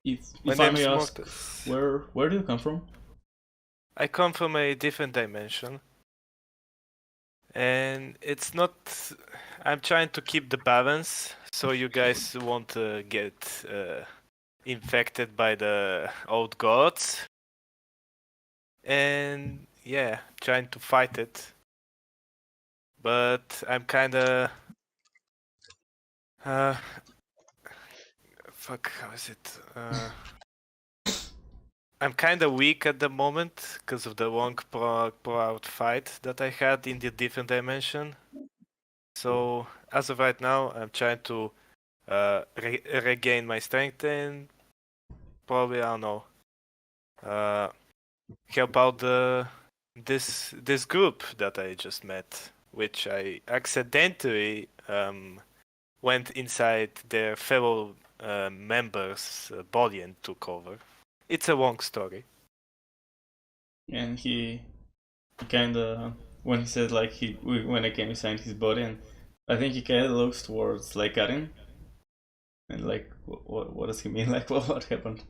If My I may name's ask, Mortis. where do you come from? I come from a different dimension. And it's not. I'm trying to keep the balance so you guys won't get infected by the old gods. And yeah, trying to fight it. But I'm kinda. Fuck, how is it? I'm kinda weak at the moment because of the long pro-out fight that I had in the different dimension. So as of right now, I'm trying to regain my strength and probably, I don't know, help out this group that I just met, which I accidentally went inside their fellow members' body and took over. It's a long story. And he kinda, when he said like when I came inside his body, and I think he kinda looks towards like Karin. And like, what does he mean? Like, what happened?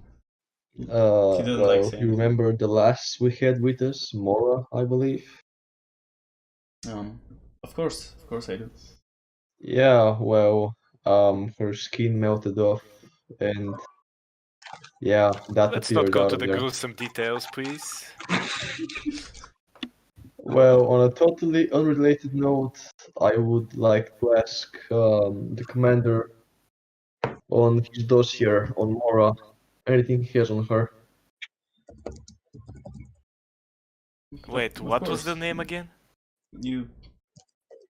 He doesn't like Well, saying you it. remember the last we had with us, Mora, I believe. Of course I do. Yeah, well, her skin melted off, and yeah, that Let's not appeared go out to of the there. gruesome details, please. Well, on a totally unrelated note, I would like to ask the commander on his dossier on Mora, anything he has on her. Wait, Of what was course. the name again? You,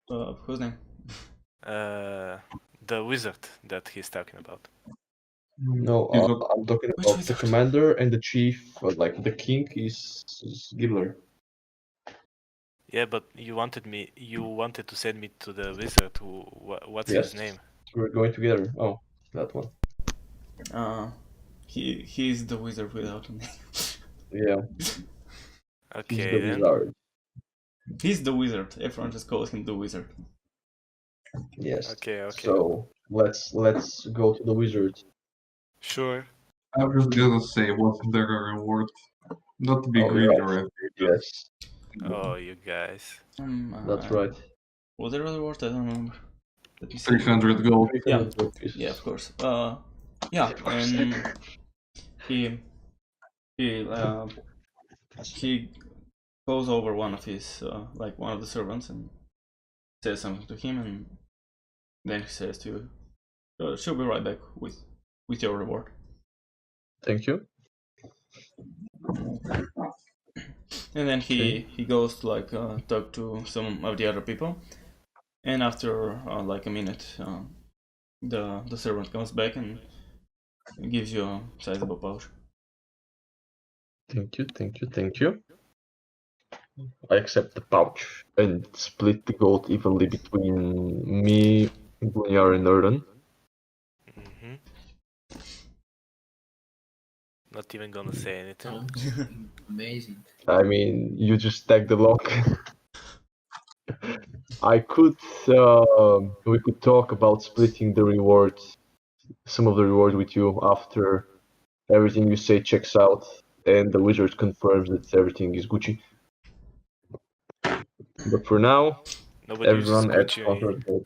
whose name? The wizard that he's talking about. No, I'm talking Which about the wizard? commander and the chief, like the king is Gibbler. Yeah, but you wanted to send me to the wizard. What's his Yes. name? We're going together. Oh, that one. He's the wizard without a name. Yeah, he's Okay the then. wizard. He's the wizard. Everyone just calls him the wizard. Yes. Okay. So let's go to the wizard. Sure. I was just gonna say what's their reward. Not to be Oh, greedy right. or anything. Yes, Oh, you guys. that's right. Was there a reward? I don't remember. Let me see. 300 gold. 300 gold pieces. Yeah, of course. Yeah, and he goes over one of his like one of the servants and says something to him, and then he says to you, "She'll be right back with your reward." Thank you. And then he goes to like talk to some of the other people, and after like a minute, the servant comes back and gives you a sizable pouch. Thank you. I accept the pouch and split the gold evenly between me, Bunyar, and Erden. Mm-hmm. Not even gonna say anything. Sounds amazing. I mean, you just tag the lock. I could, we could talk about splitting the rewards, some of the reward with you after everything you say checks out and the wizard confirms that everything is Gucci. But for now, Nobody uses everyone at Gucci. 100 gold.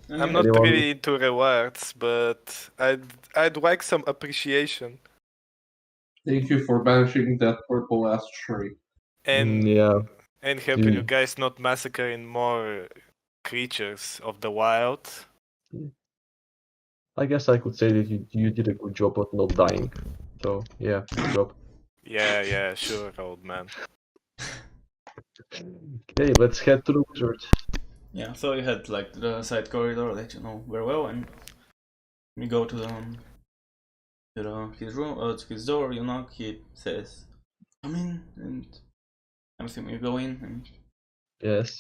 I'm not Anyone- really into rewards, but I'd like some appreciation. Thank you for banishing that purple ass tree. And Yeah, and helping you Gee. guys not massacring more creatures of the wild. I guess I could say that you did a good job at not dying. So yeah, good job. Yeah, sure, old man. Okay, let's head to the wizard. Yeah, so you had like the side corridor that you know very well, and we go to his room, to his door. You knock. He says, "Come in," and I'm assuming you go in. And Yes.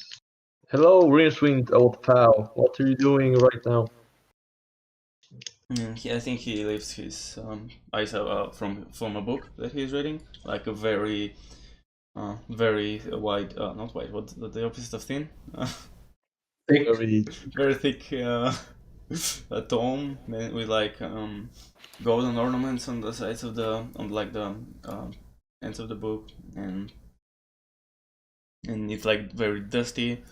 Hello, Rincewind, old pal. What are you doing right now? I think he lifts his eyes from a book that he's reading, like a very wide, not wide. What the opposite of thin? Thick. Very Very thick a tome with like golden ornaments on the sides of the ends of the book, and it's like very dusty,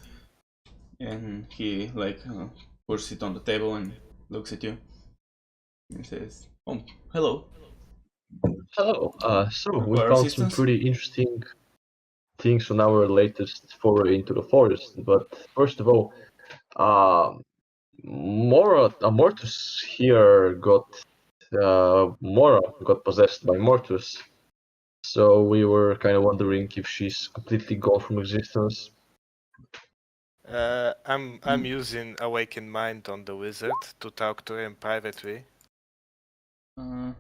and he like puts it on the table and looks at you and says, "Oh, hello. Hello. So we Require found some assistance?" pretty interesting things on our latest foray into the forest. But first of all, Mortus here Mora got possessed by Mortus. So we were kind of wondering if she's completely gone from existence. I'm using Awakened Mind on the wizard to talk to him privately. Uh,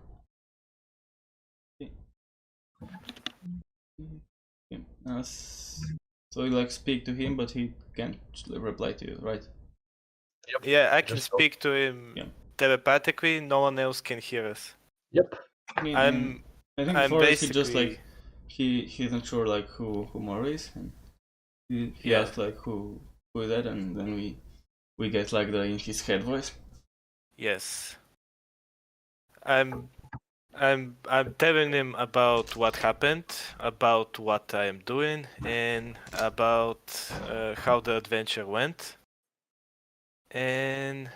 so you like speak to him, but he can't reply to you, right? Yeah, I can Just speak to him Yeah. telepathically. No one else can hear us. Yep. I mean, I'm I think I'm before this, he just basically like he isn't sure like who Mora is, and he Yeah. asked like who is that, and then we get like the in his head voice. yes. I'm telling him about what happened, about what I am doing, and about how the adventure went. And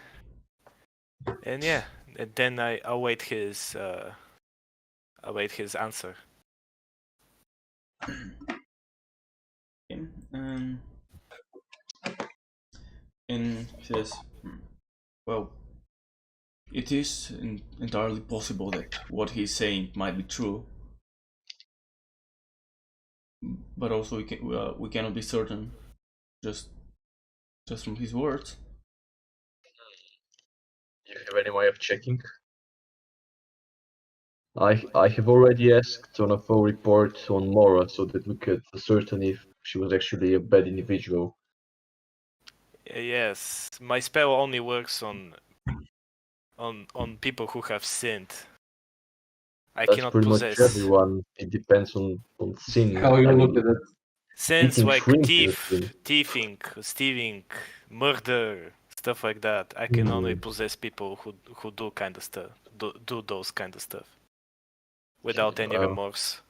yeah, and then I await his answer. Okay. And he says, well, it is entirely possible that what he's saying might be true, but also we cannot be certain just from his words. Do you have any way of checking? I have already asked on a full report on Mora so that we could ascertain if she was actually a bad individual. Yes, my spell only works on people who have sinned. I That's cannot pretty possess. much everyone. It depends on sin. How you I look mean, at it. Sins eating like shrimp is a sin. thieving, stealing, murder, stuff like that. I can only Hmm. possess people who do kind of stuff, do those kind of stuff, without any remorse.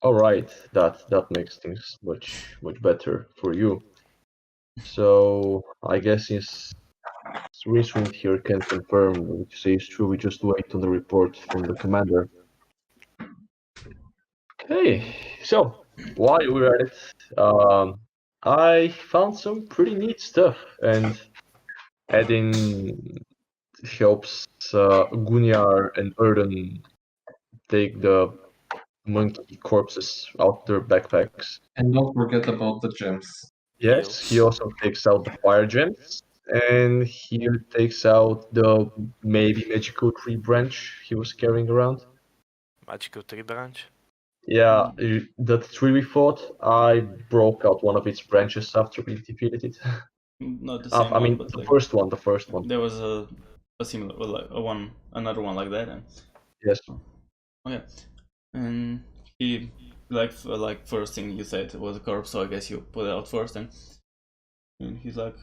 All right, that makes things much better for you. So I guess since Rincewind here can confirm what you say is true, we just wait on the report from the commander. Okay, so while we're at it, I found some pretty neat stuff, and adding helps Gunyar and Erden take the monkey corpses out their backpacks. And don't forget about the gems. Yes, he also takes out the fire gems, and he takes out the maybe magical tree branch he was carrying around. Magical tree branch. Yeah, that tree we fought, I broke out one of its branches after we defeated it. Not the same I one, mean, but the like first one. there was a similar, well, like another one like that, and Yes. okay, and he like first thing you said was a corpse, so I guess you put it out first, and he's like,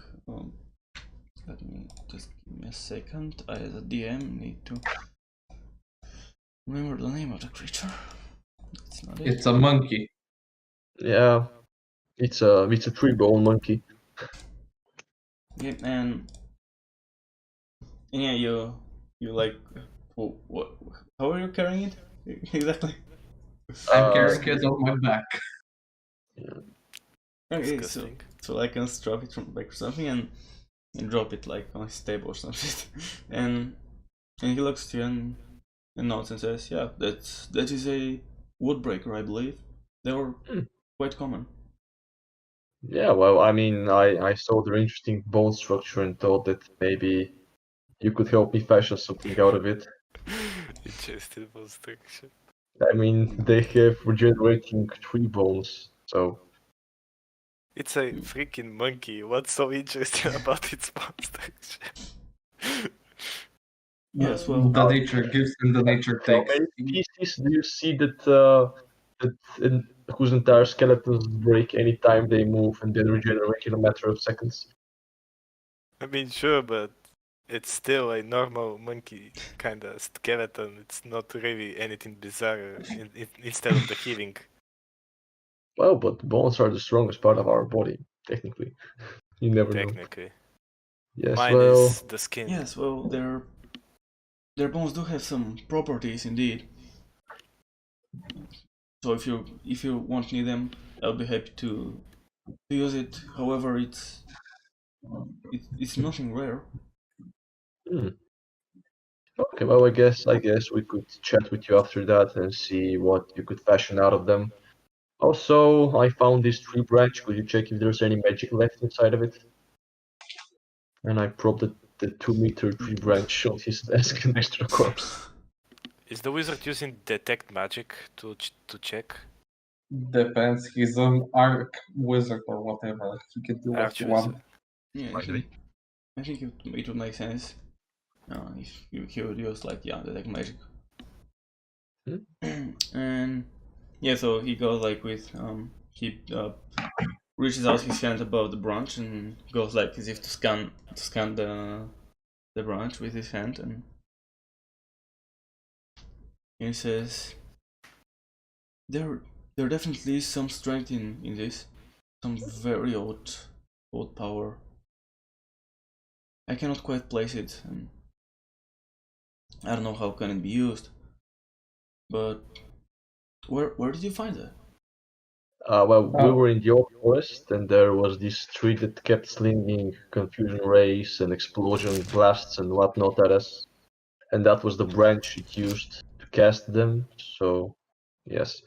let me just give me a second. I as a DM need to remember the name of the creature. It's not it. It's a monkey. Yeah, it's a tree-bone monkey. Yeah, and yeah, you like, what? How are you carrying it exactly? I'm carrying it on my back. Okay, Disgusting. so I can drop it from the back or something, and drop it like on his table or something, and he looks at you and nods and says, "Yeah, that is a woodbreaker, I believe. They were quite common." Yeah, well, I mean, I saw their interesting bone structure and thought that maybe you could help me fashion something out of it. Interesting construction. I mean, they have regenerating 3 bones, so It's a freaking monkey. What's so interesting about its construction? Yes, well, The nature gives and the nature how takes. many species do you see whose entire skeletons break anytime they move and then regenerate in a matter of seconds? I mean, sure, but it's still a normal monkey kind of skeleton. It's not really anything bizarre instead of the healing. Well, but bones are the strongest part of our body, technically. You never know. Technically. Yes, Mine well, is the skin. yes, well, their bones do have some properties indeed. So if you want need them, I'll be happy to use it. However, it's nothing rare. okay, well, I guess we could chat with you after that and see what you could fashion out of them. Also, I found this tree branch. Could you check if there's any magic left inside of it? And I propped the 2-meter tree branch on his desk next to the corpse. Is the wizard using detect magic to check? Depends. He's an arc wizard or whatever. He can do what he wants. Yeah, I think it would make sense if he would use like detect magic. And yeah, so he goes like with he reaches out his hand above the branch and goes like as if to scan the branch with his hand, and he says, there definitely is some strength in this, some very odd power. I cannot quite place it, and I don't know how can it be used. But where did you find that? Well, we were in the old forest, and there was this tree that kept slinging confusion rays and explosion blasts and whatnot at us. And that was the branch it used to cast them, so yes.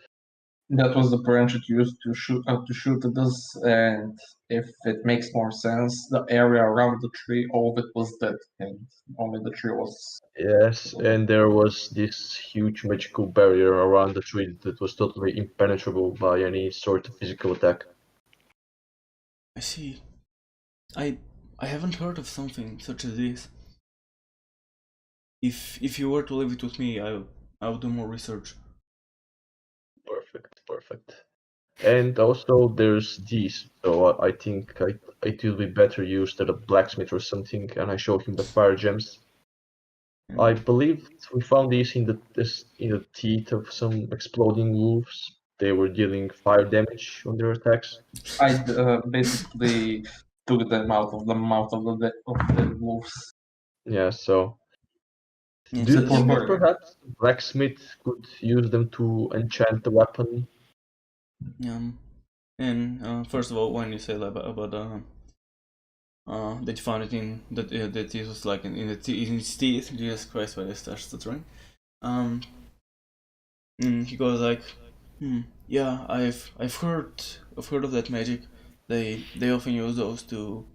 That was the branch it used to shoot at us, and if it makes more sense, the area around the tree, all of it was dead, and only the tree was. Yes, and there was this huge magical barrier around the tree that was totally impenetrable by any sort of physical attack. I see. I haven't heard of something such as this. If you were to leave it with me, I would do more research. Perfect. And also there's these, so I think it will be better used at a blacksmith or something, and I showed him the fire gems. I believe we found these in the teeth of some exploding wolves. They were dealing fire damage on their attacks. I basically took them out of the mouth of the wolves. Yeah, so Yeah, do you so think that burger. perhaps the blacksmith could use them to enchant the weapon? and first of all, when you say about that you found it in that it was like in his teeth, Jesus Christ, why I start stuttering. And he goes like, yeah, I've heard of that magic. They often use those to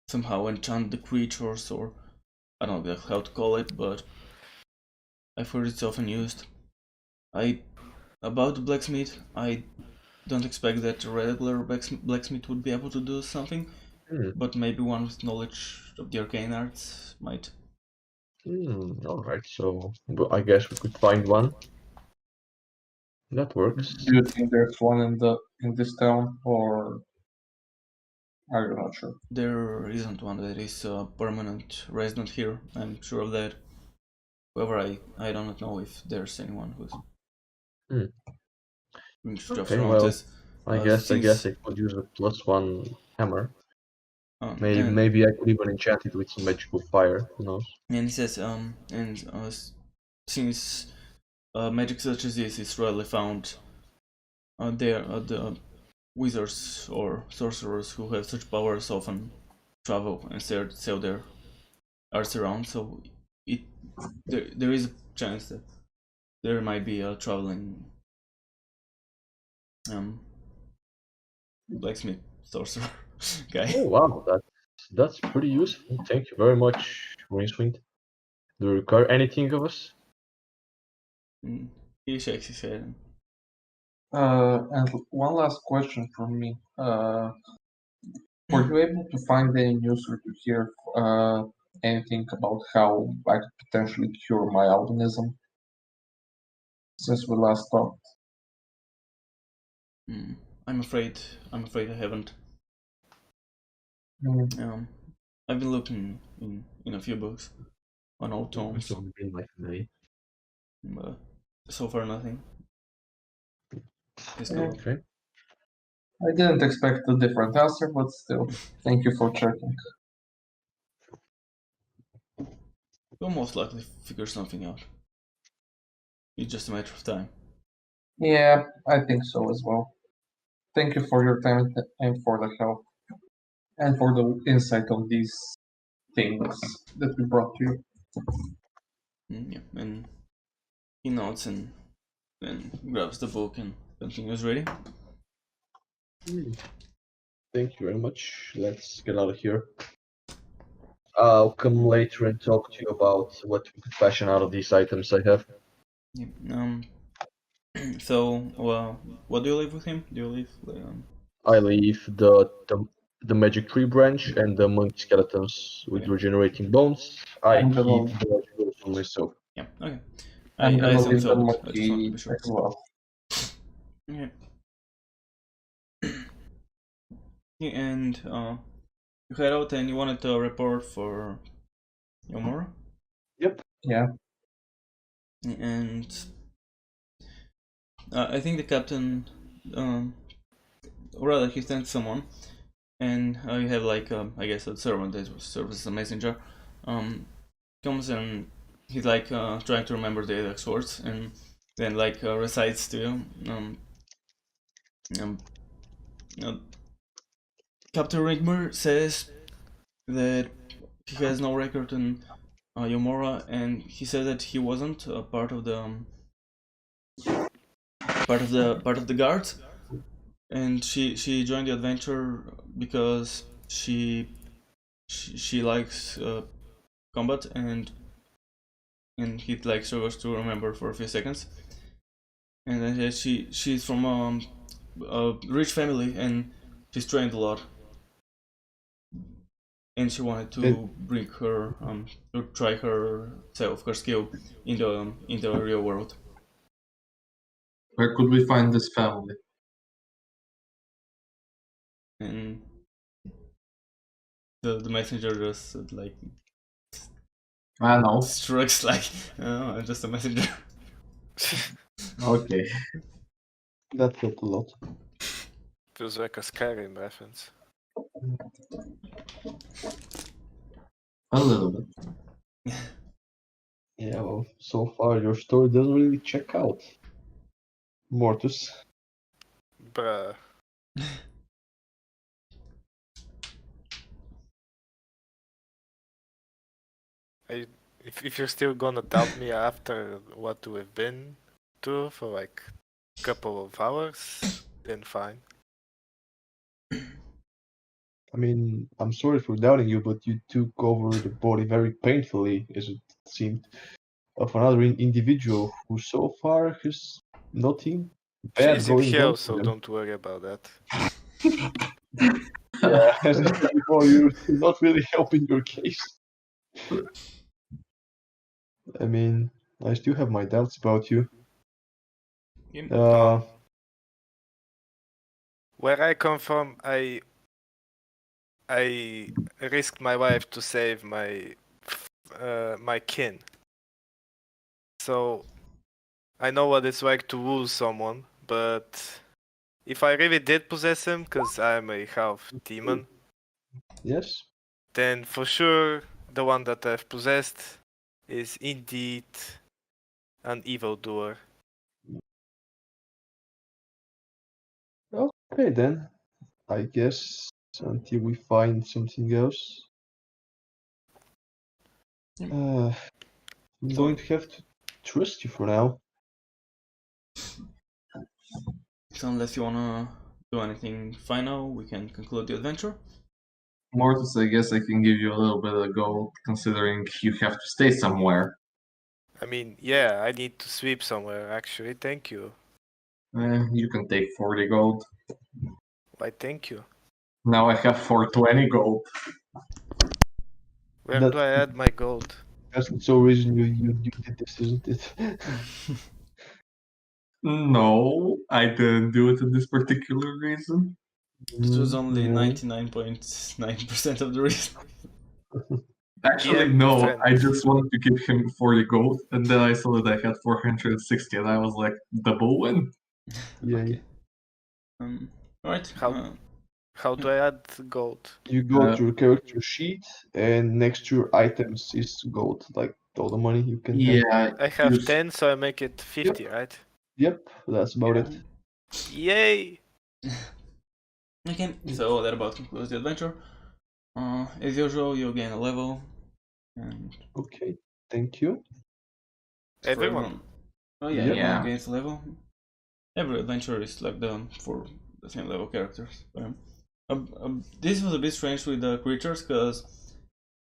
somehow enchant the creatures, or I don't know exactly how to call it, but I've heard it's often used. About the blacksmith, I don't expect that a regular blacksmith would be able to do something, but maybe one with knowledge of the arcane arts might. Alright, so I guess we could find one. That works. Do you think there's one in this town, or are you not sure? There isn't one that is a permanent resident here, I'm sure of that. However, I do not know if there's anyone who's just Okay, around well, us. I guess I could use a +1 hammer. And Maybe I could even enchant it with some magical fire. Who knows? he says, since magic such as this is rarely found, the wizards or sorcerers who have such powers often travel and sell their arts around. So there is a chance that there might be a traveling blacksmith sorcerer guy. Oh wow, that's pretty useful. Thank you very much, Rincewind. Do you require anything of us? And he shakes his head. And one last question from me. Were you able to find any news or to hear anything about how I could potentially cure my albinism since we last talked? I'm afraid I haven't. Mm. I've been looking in a few books on old tomes, It's only been like a day. but so far nothing. It's Yeah. cool. Okay. I didn't expect a different answer, but still, thank you for checking. We'll most likely figure something out. It's just a matter of time. Yeah, I think so as well. Thank you for your time and for the help and for the insight on these things that we brought to you. Yeah, and he nods and then grabs the book and continues reading. Thank you very much. Let's get out of here. I'll come later and talk to you about what we could fashion out of these items I have. Yeah, so, well, what do you leave with him? Do you leave? I leave the magic tree branch and the monkey skeletons with Okay. regenerating bones. I I'm keep gonna- the jewels for myself. Yeah, okay. I'm I gonna assume leave the so, but I just wanted to monkey be sure. as well. Okay. Yeah, and you head out and you wanted to report for Yomura? Yep. Yeah. And I think the captain, or rather, he sent someone, and you have like I guess a servant that serves as a messenger, comes and he's like trying to remember the exact words, and then like recites to you. Captain Rigmer says that he has no record in Yomura, and he said that he wasn't part of the guards, and she joined the adventure because she likes combat, and he like struggles to remember for a few seconds, and then she's from a rich family and she's trained a lot, and she wanted to bring her to try her skill in the real world. Where could we find this family? And the messenger just like I know. shrugs like, oh, I'm just a messenger. Okay. That helped a lot. Feels like a Skyrim reference. A little bit. Yeah, well, so far your story doesn't really check out. Mortus. Bruh. If you're still gonna doubt me after what we've been through for like a couple of hours, then fine. I mean, I'm sorry for doubting you, but you took over the body very painfully, as it seemed, of another individual who so far has nothing bad She's in going hell, on so for them. don't worry about that. Yeah, as I said before, you're not really helping your case. I mean, I still have my doubts about you. Where I come from, I risked my life to save my kin. So I know what it's like to lose someone, but if I really did possess him, because I'm a half demon, Yes? then for sure the one that I've possessed is indeed an evildoer. Okay then. I guess until we find something else. I'm going to have to trust you for now. So unless you wanna do anything final, we can conclude the adventure. Mortis, I guess I can give you a little bit of gold, considering you have to stay somewhere. I mean, yeah, I need to sweep somewhere, actually. Thank you. You can take 40 gold. Why, thank you. Now I have 420 gold. Where That- do I add my gold? That's the sole reason you did this, isn't it? No, I didn't do it for this particular reason. It was only Yeah. 99.9% of the reason. Actually, DM no, friend. I just wanted to give him 40 gold, and then I saw that I had 460, and I was like, double win. Yeah. Okay. Alright. How do I add gold? You go to your character sheet, and next to your items is gold, like all the money you can have. Yeah, I have you 10, so I make it 50, right? Yep, that's about it. Yay! Okay, so that about concludes the adventure. As usual, you gain a level. And Okay, thank you. for Everyone. Oh yeah, Yep. everyone Yeah. gains a level. Every adventure is like done for the same level characters. This was a bit strange with the creatures, because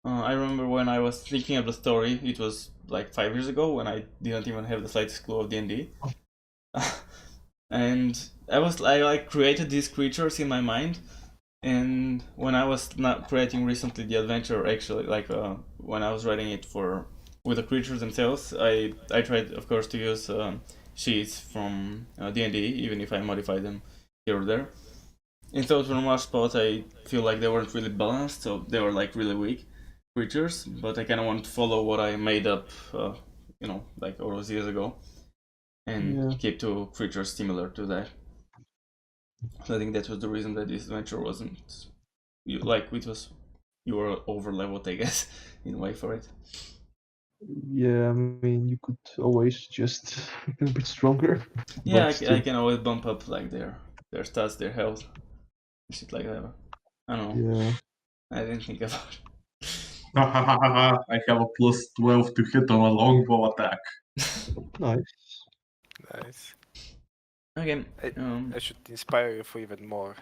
I remember when I was thinking of the story, it was like 5 years ago when I didn't even have the slightest clue of D&D. And I like created these creatures in my mind, and when I was not creating recently the adventure, actually, like when I was writing it with the creatures themselves, I tried, of course, to use sheets from D&D, even if I modified them here or there. And so for the most part, I feel like they weren't really balanced, so they were like really weak creatures. But I kind of want to follow what I made up, like all those years ago, and keep two creatures similar to that. So I think that was the reason that this adventure wasn't you were over leveled, I guess, in a way for it. Yeah, I mean, you could always just make a bit stronger. Yeah, but I still. can always bump up like their stats, their health, shit like that. I don't know. Yeah. I didn't think about it. I have a plus 12 to hit on a longbow attack. Nice. Nice. Okay. I should inspire you for even more.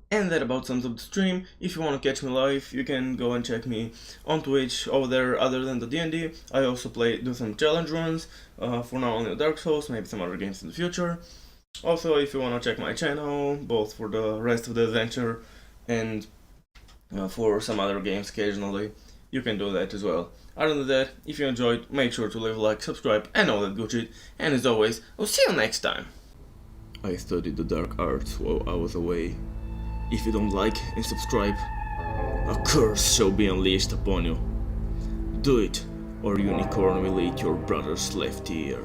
And that about sums up the stream. If you want to catch me live, you can go and check me on Twitch over there. Other than the D&D, I also do some challenge runs. For now only Dark Souls, maybe some other games in the future. Also, if you want to check my channel, both for the rest of the adventure and for some other games occasionally, you can do that as well. Other than that, if you enjoyed, make sure to leave a like, subscribe, and all that good shit. And as always, I'll see you next time. I studied the dark arts while I was away. If you don't like and subscribe, a curse shall be unleashed upon you. Do it, or unicorn will eat your brother's left ear.